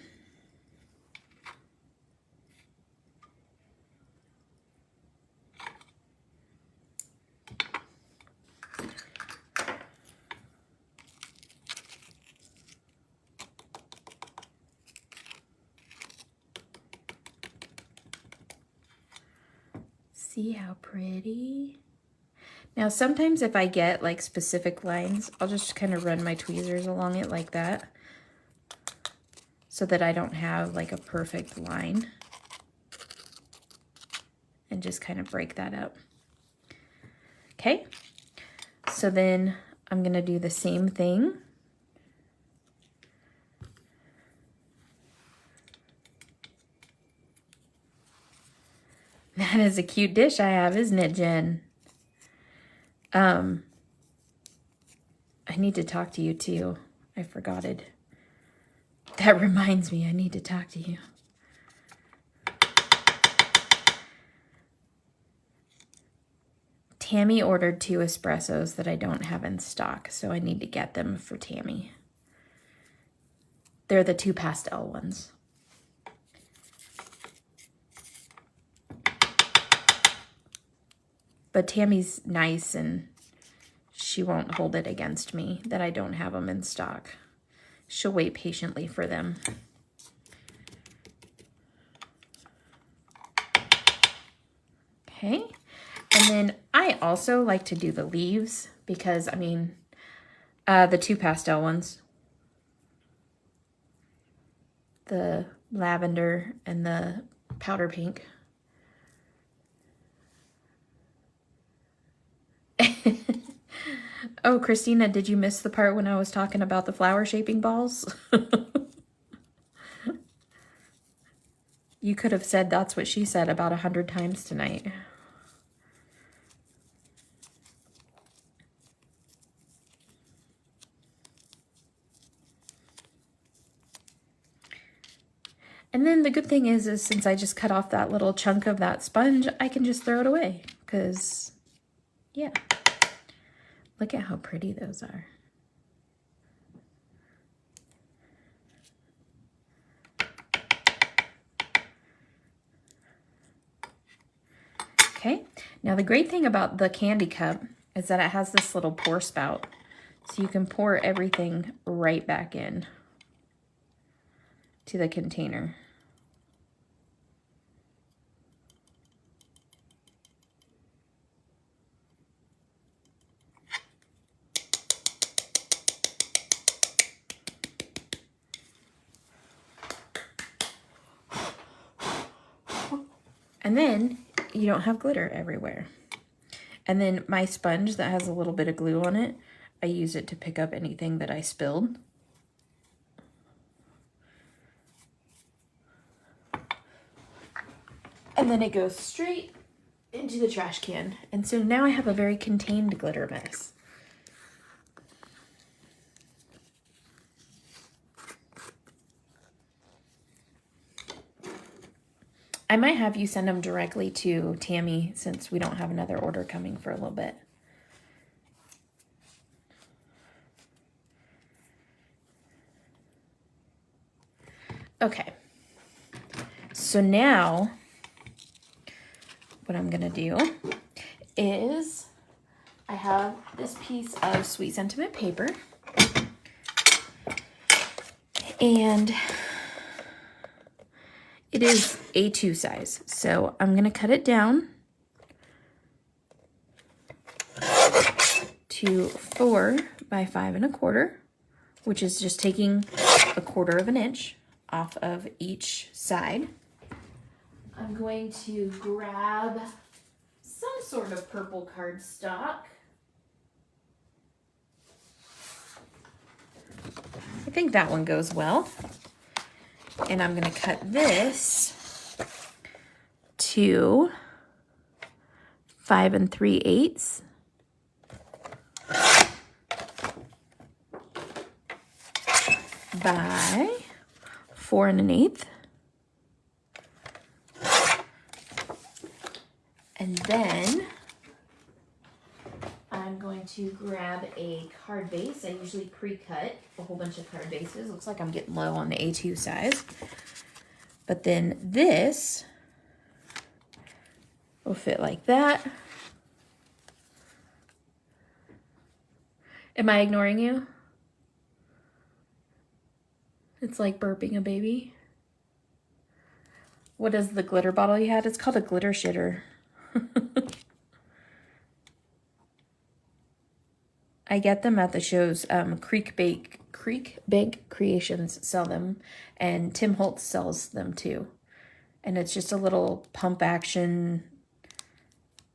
See how pretty? Now sometimes if I get like specific lines, I'll just kind of run my tweezers along it like that. so that I don't have like a perfect line, and just kind of break that up. Okay, so then I'm gonna do the same thing. That is a cute dish I have, isn't it, Jen? I need to talk to you too. I forgot it. That reminds me, I need to talk to you. Tammy ordered 2 espressos that I don't have in stock, so I need to get them for Tammy. They're the 2 pastel ones. But Tammy's nice and she won't hold it against me that I don't have them in stock. She'll wait patiently for them. Okay, and then I also like to do the leaves because, I mean, the 2 pastel ones, the lavender and the powder pink. Oh, Christina, did you miss the part when I was talking about the flower shaping balls? You could have said that's what she said about 100 times tonight. And then the good thing is since I just cut off that little chunk of that sponge, I can just throw it away because, yeah. Look at how pretty those are. Okay, now the great thing about the candy cup is that it has this little pour spout. So you can pour everything right back in to the container. And then you don't have glitter everywhere. And then my sponge that has a little bit of glue on it, I use it to pick up anything that I spilled. And then it goes straight into the trash can. And so now I have a very contained glitter mess. I might have you send them directly to Tammy since we don't have another order coming for a little bit. Okay. So now what I'm gonna do is I have this piece of Sweet Sentiment paper, and it is A2 size. So I'm gonna cut it down to 4 by 5 1/4, which is just taking 1/4 of an inch off of each side. I'm going to grab some sort of purple cardstock. I think that one goes well. And I'm going to cut this to 5 3/8 by 4 1/8. And then I'm going to grab a card base. I usually pre-cut a whole bunch of card bases. Looks like I'm getting low on the A2 size. But then this will fit like that. Am I ignoring you? It's like burping a baby. What is the glitter bottle you had? It's called a glitter shitter. I get them at the shows. Creek Creek Bank Creations sell them, and Tim Holtz sells them too. And it's just a little pump action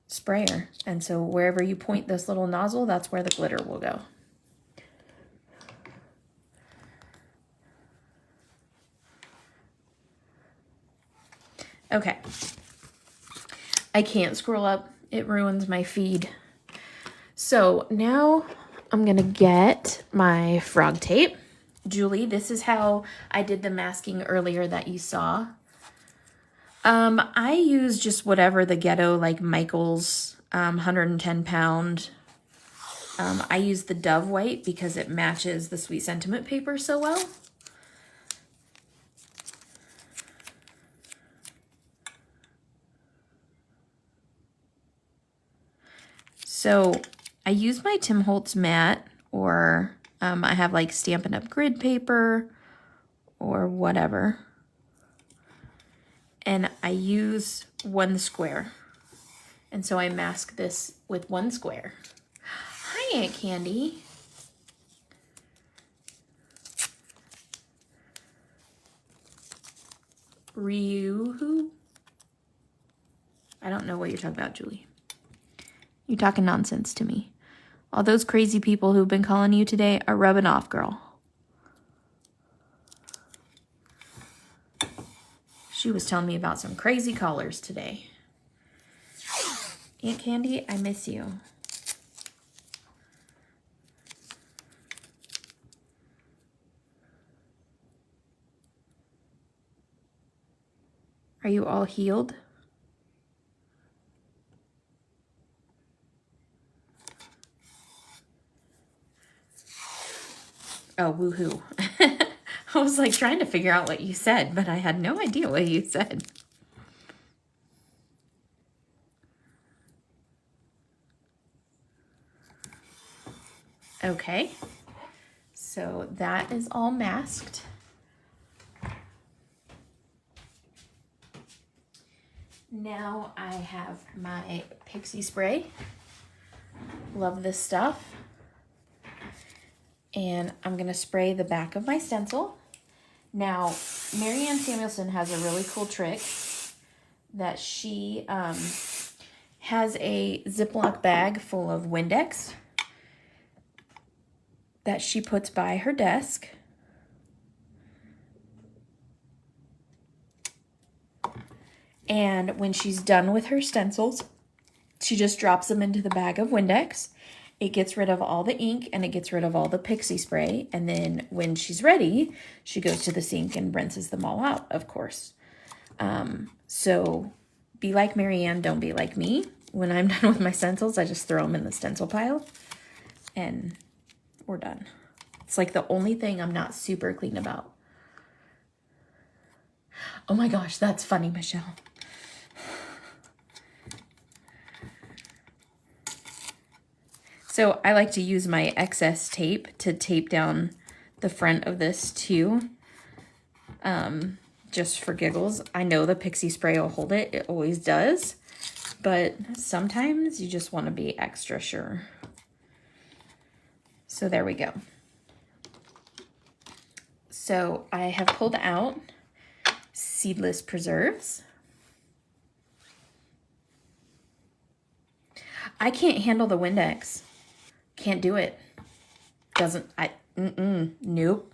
sprayer. And so wherever you point this little nozzle, that's where the glitter will go. Okay. I can't scroll up. It ruins my feed. So now I'm going to get my frog tape. Julie, this is how I did the masking earlier that you saw. I use just whatever the ghetto, like Michael's 110 pound. I use the Dove white because it matches the Sweet Sentiment paper so well. So I use my Tim Holtz matte, or I have like Stampin' Up! Grid paper or whatever. And I use 1 square. And so I mask this with 1 square. Hi, Aunt Candy. Ryuhu? I don't know what you're talking about, Julie. You're talking nonsense to me. All those crazy people who've been calling you today are rubbing off, girl. She was telling me about some crazy callers today. Aunt Candy, I miss you. Are you all healed? Oh, woohoo. I was like trying to figure out what you said, but I had no idea what you said. Okay, so that is all masked. Now I have my pixie spray. Love this stuff. And I'm gonna spray the back of my stencil. Now, Marianne Samuelson has a really cool trick that she has a Ziploc bag full of Windex that she puts by her desk. And when she's done with her stencils, she just drops them into the bag of Windex. It gets rid of all the ink and it gets rid of all the pixie spray. And then when she's ready, she goes to the sink and rinses them all out, of course. So be like Marianne, don't be like me. When I'm done with my stencils, I just throw them in the stencil pile and we're done. It's like the only thing I'm not super clean about. Oh my gosh, that's funny, Michelle. So I like to use my excess tape to tape down the front of this too, just for giggles. I know the pixie spray will hold it. It always does. But sometimes you just want to be extra sure. So there we go. So I have pulled out seedless preserves. I can't handle the Windex. Can't do it. Nope.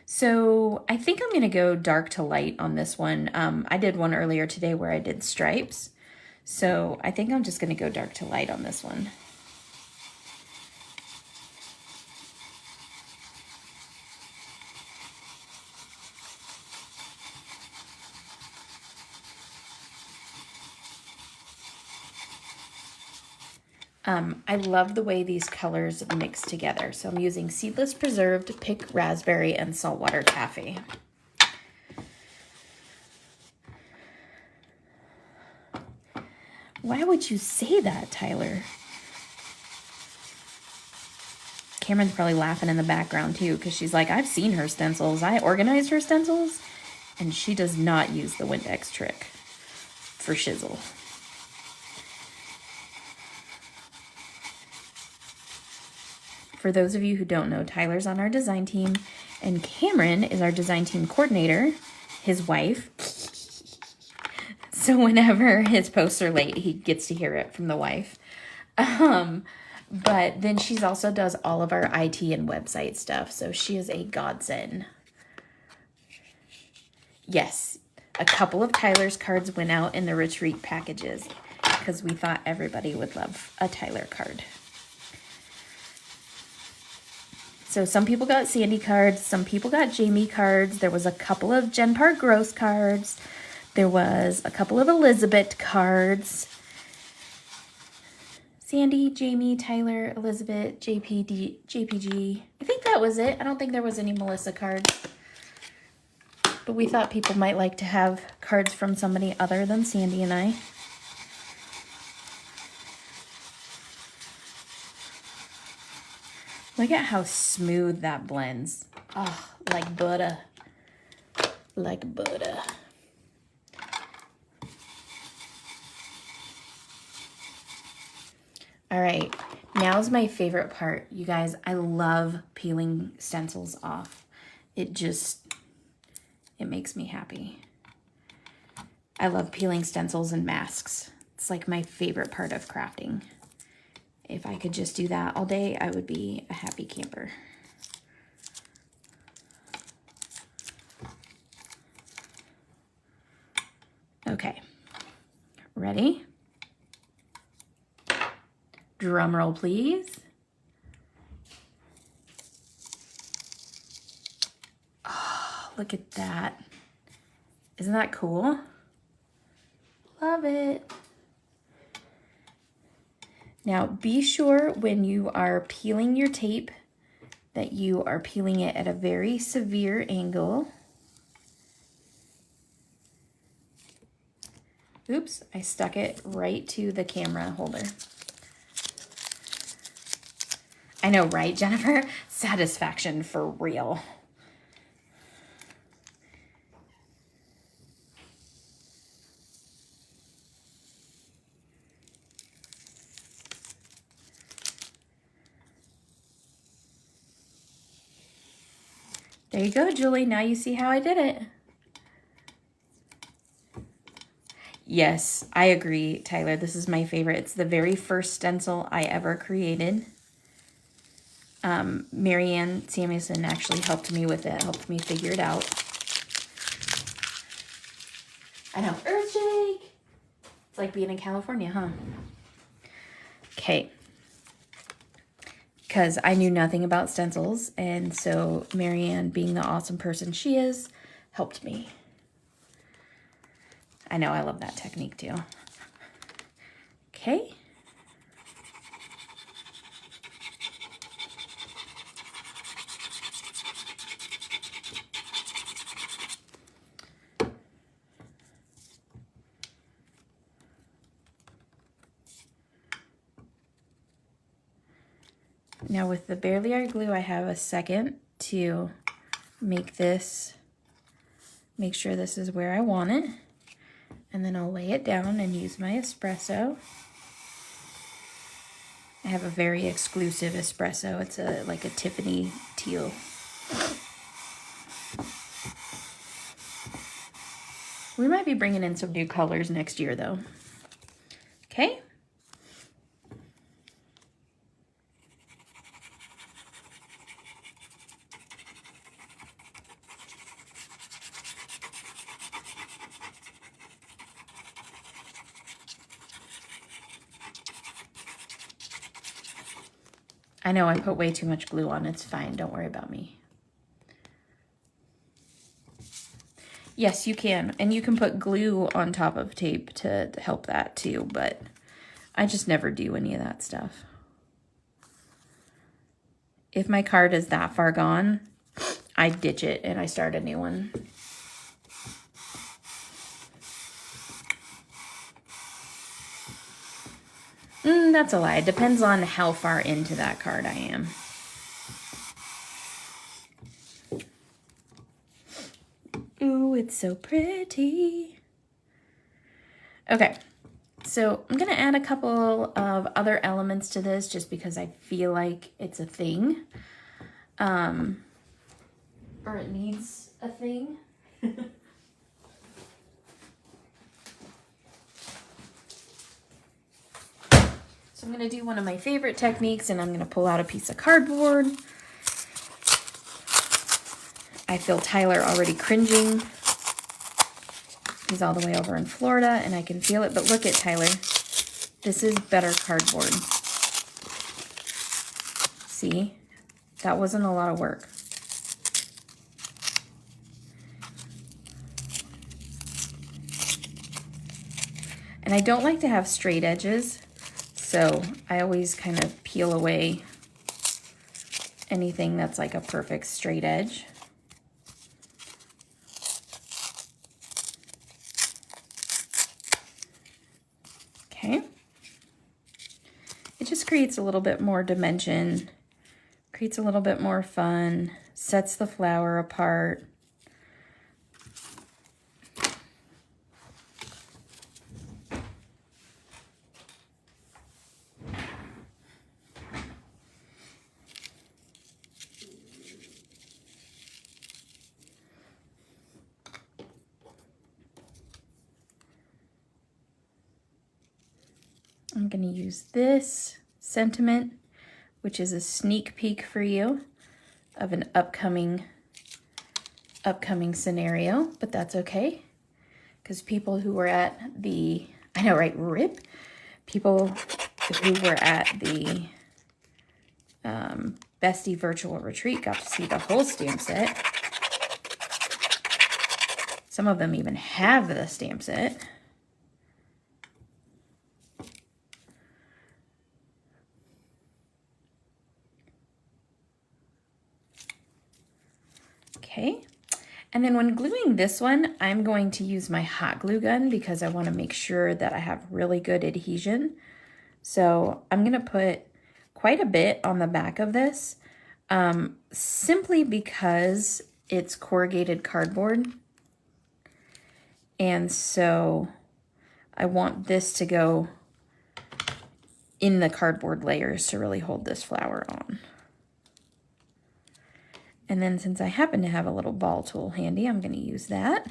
So I think I'm gonna go dark to light on this one. I did one earlier today where I did stripes. So I think I'm just gonna go dark to light on this one. I love the way these colors mix together. So I'm using seedless preserved, pick raspberry, and saltwater taffy. Why would you say that, Tyler? Cameron's probably laughing in the background too, because she's like, I've seen her stencils. I organized her stencils, and she does not use the Windex trick for shizzle. for those of you who don't know, Tyler's on our design team, and Cameron is our design team coordinator, his wife. So whenever his posts are late, he gets to hear it from the wife. But then she's also does all of our IT and website stuff. So she is a godsend. Yes, a couple of Tyler's cards went out in the retreat packages because we thought everybody would love a Tyler card. So some people got Sandy cards, some people got Jamie cards. There was a couple of Jen Park Gross cards. There was a couple of Elizabeth cards. Sandy, Jamie, Tyler, Elizabeth, JPG. I think that was it. I don't think there was any Melissa cards. But we thought people might like to have cards from somebody other than Sandy and I. Look at how smooth that blends. Oh, like butter. Like butter. All right, now's my favorite part. You guys, I love peeling stencils off. It makes me happy. I love peeling stencils and masks. It's like my favorite part of crafting. If I could just do that all day, I would be a happy camper. Okay, ready? Drum roll, please. Oh, look at that. Isn't that cool? Love it. Now, be sure when you are peeling your tape that you are peeling it at a very severe angle. Oops, I stuck it right to the camera holder. I know, right, Jennifer? Satisfaction for real. There you go, Julie. Now you see how I did it. Yes, I agree, Tyler. This is my favorite. It's the very first stencil I ever created. Marianne Samuelson actually helped me with it, helped me figure it out. I know, Earthshake! It's like being in California, huh? Okay. Because I knew nothing about stencils, and so Marianne, being the awesome person she is, helped me. I know, I love that technique too. Okay. Now with the Barely Art glue, I have a second to make sure this is where I want it. And then I'll lay it down and use my espresso. I have a very exclusive espresso. It's like a Tiffany teal. We might be bringing in some new colors next year though. Okay. I know I put way too much glue on. It's fine. Don't worry about me. Yes, you can. And you can put glue on top of tape to help that too, but I just never do any of that stuff. If my card is that far gone, I ditch it and I start a new one. That's a lie. It depends on how far into that card I am. Ooh, it's so pretty. Okay, So I'm gonna add a couple of other elements to this just because I feel like it's a thing. Or it needs a thing. So I'm gonna do one of my favorite techniques, and I'm gonna pull out a piece of cardboard. I feel Tyler already cringing. He's all the way over in Florida, and I can feel it, but look at Tyler. This is better cardboard. See? That wasn't a lot of work. And I don't like to have straight edges, so I always kind of peel away anything that's like a perfect straight edge. Okay. It just creates a little bit more dimension, creates a little bit more fun, sets the flower apart. I'm going to use this sentiment, which is a sneak peek for you of an upcoming scenario, but that's okay, because people who were at the, I know, right, RIP, people who were at the Bestie virtual retreat got to see the whole stamp set. Some of them even have the stamp set. Okay, and then when gluing this one, I'm going to use my hot glue gun because I want to make sure that I have really good adhesion. So I'm going to put quite a bit on the back of this, simply because it's corrugated cardboard. And so I want this to go in the cardboard layers to really hold this flower on. And then since I happen to have a little ball tool handy, I'm going to use that.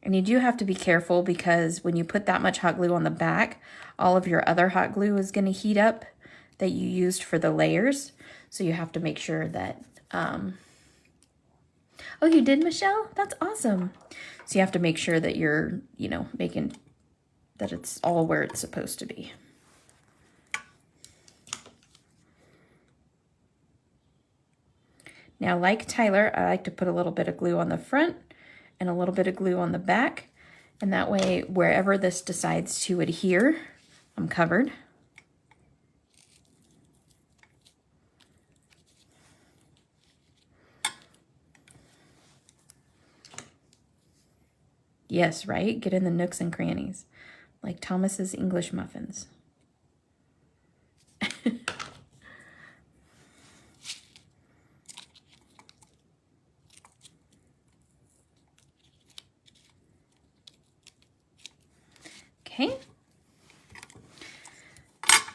And you do have to be careful because when you put that much hot glue on the back, all of your other hot glue is going to heat up that you used for the layers. So you have to make sure that, oh, you did, Michelle? That's awesome. So you have to make sure that you're, you know, making that it's all where it's supposed to be. Now, like Tyler, I like to put a little bit of glue on the front and a little bit of glue on the back. And that way, wherever this decides to adhere, I'm covered. Yes, right? Get in the nooks and crannies, like Thomas's English muffins. Okay.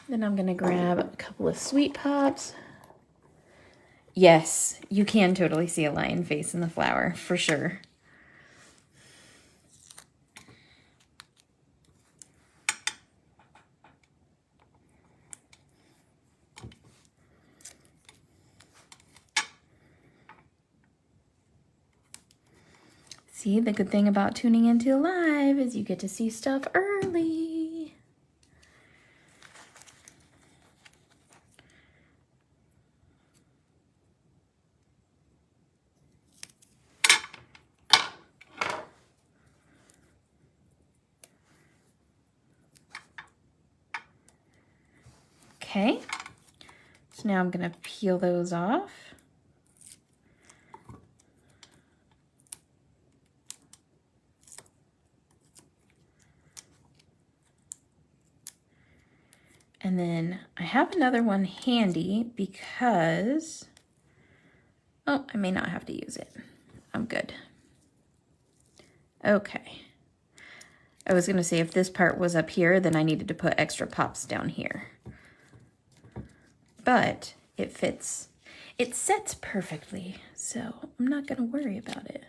Then I'm gonna grab a couple of Sweet Pops. Yes, you can totally see a lion face in the flower, for sure. See, the good thing about tuning into live is you get to see stuff early. Okay, so now I'm going to peel those off. And then I have another one handy because Oh, I may not have to use it. I'm good. Okay. I was going to say if this part was up here, then I needed to put extra pops down here. But it fits. It sets perfectly, so I'm not going to worry about it.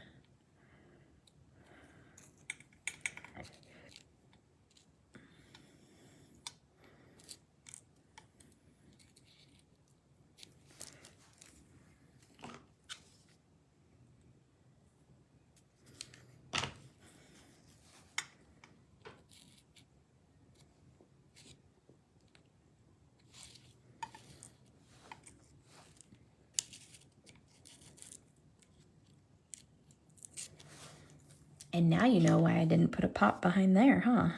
And now you know why I didn't put a pop behind there, huh?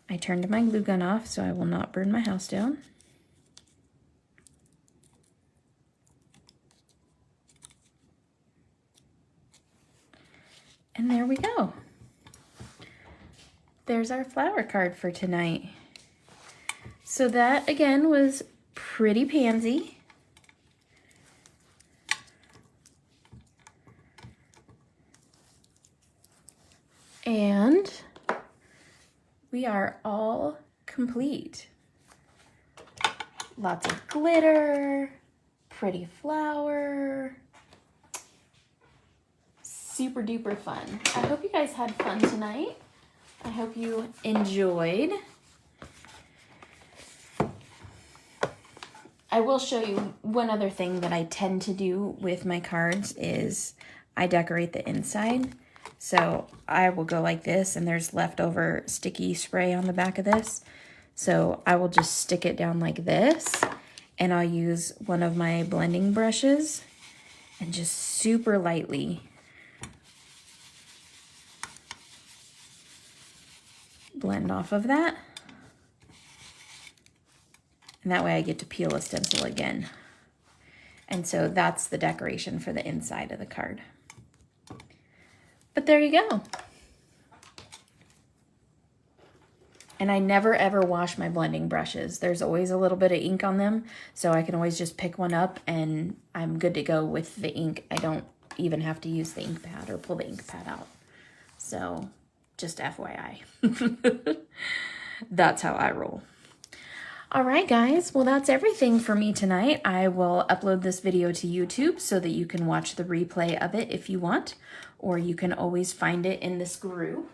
I turned my glue gun off so I will not burn my house down. And there we go. There's our flower card for tonight. So that, again, was Pretty Pansy. And we are all complete. Lots of glitter, pretty flower. Super duper fun. I hope you guys had fun tonight. I hope you enjoyed. I will show you one other thing that I tend to do with my cards is I decorate the inside. So I will go like this, and there's leftover sticky spray on the back of this. So I will just stick it down like this, and I'll use one of my blending brushes and just super lightly blend off of that. And that way I get to peel a stencil again. And so that's the decoration for the inside of the card. But there you go. And I never ever wash my blending brushes. There's always a little bit of ink on them, so I can always just pick one up and I'm good to go with the ink. I don't even have to use the ink pad or pull the ink pad out. So just FYI. That's how I roll. All right, guys. Well, that's everything for me tonight. I will upload this video to YouTube so that you can watch the replay of it if you want, or you can always find it in this group.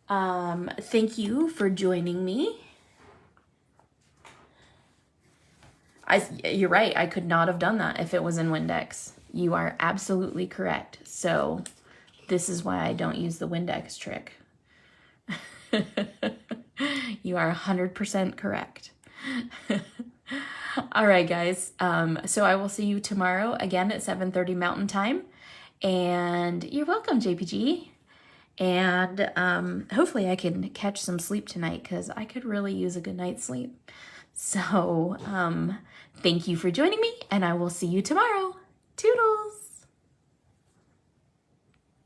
Thank you for joining me. You're right. I could not have done that if it was in Windex. You are absolutely correct. So this is why I don't use the Windex trick. You are 100% correct. All right, guys. So I will see you tomorrow again at 7:30 Mountain Time. And you're welcome, JPG. And hopefully I can catch some sleep tonight because I could really use a good night's sleep. So thank you for joining me, and I will see you tomorrow. Toodles!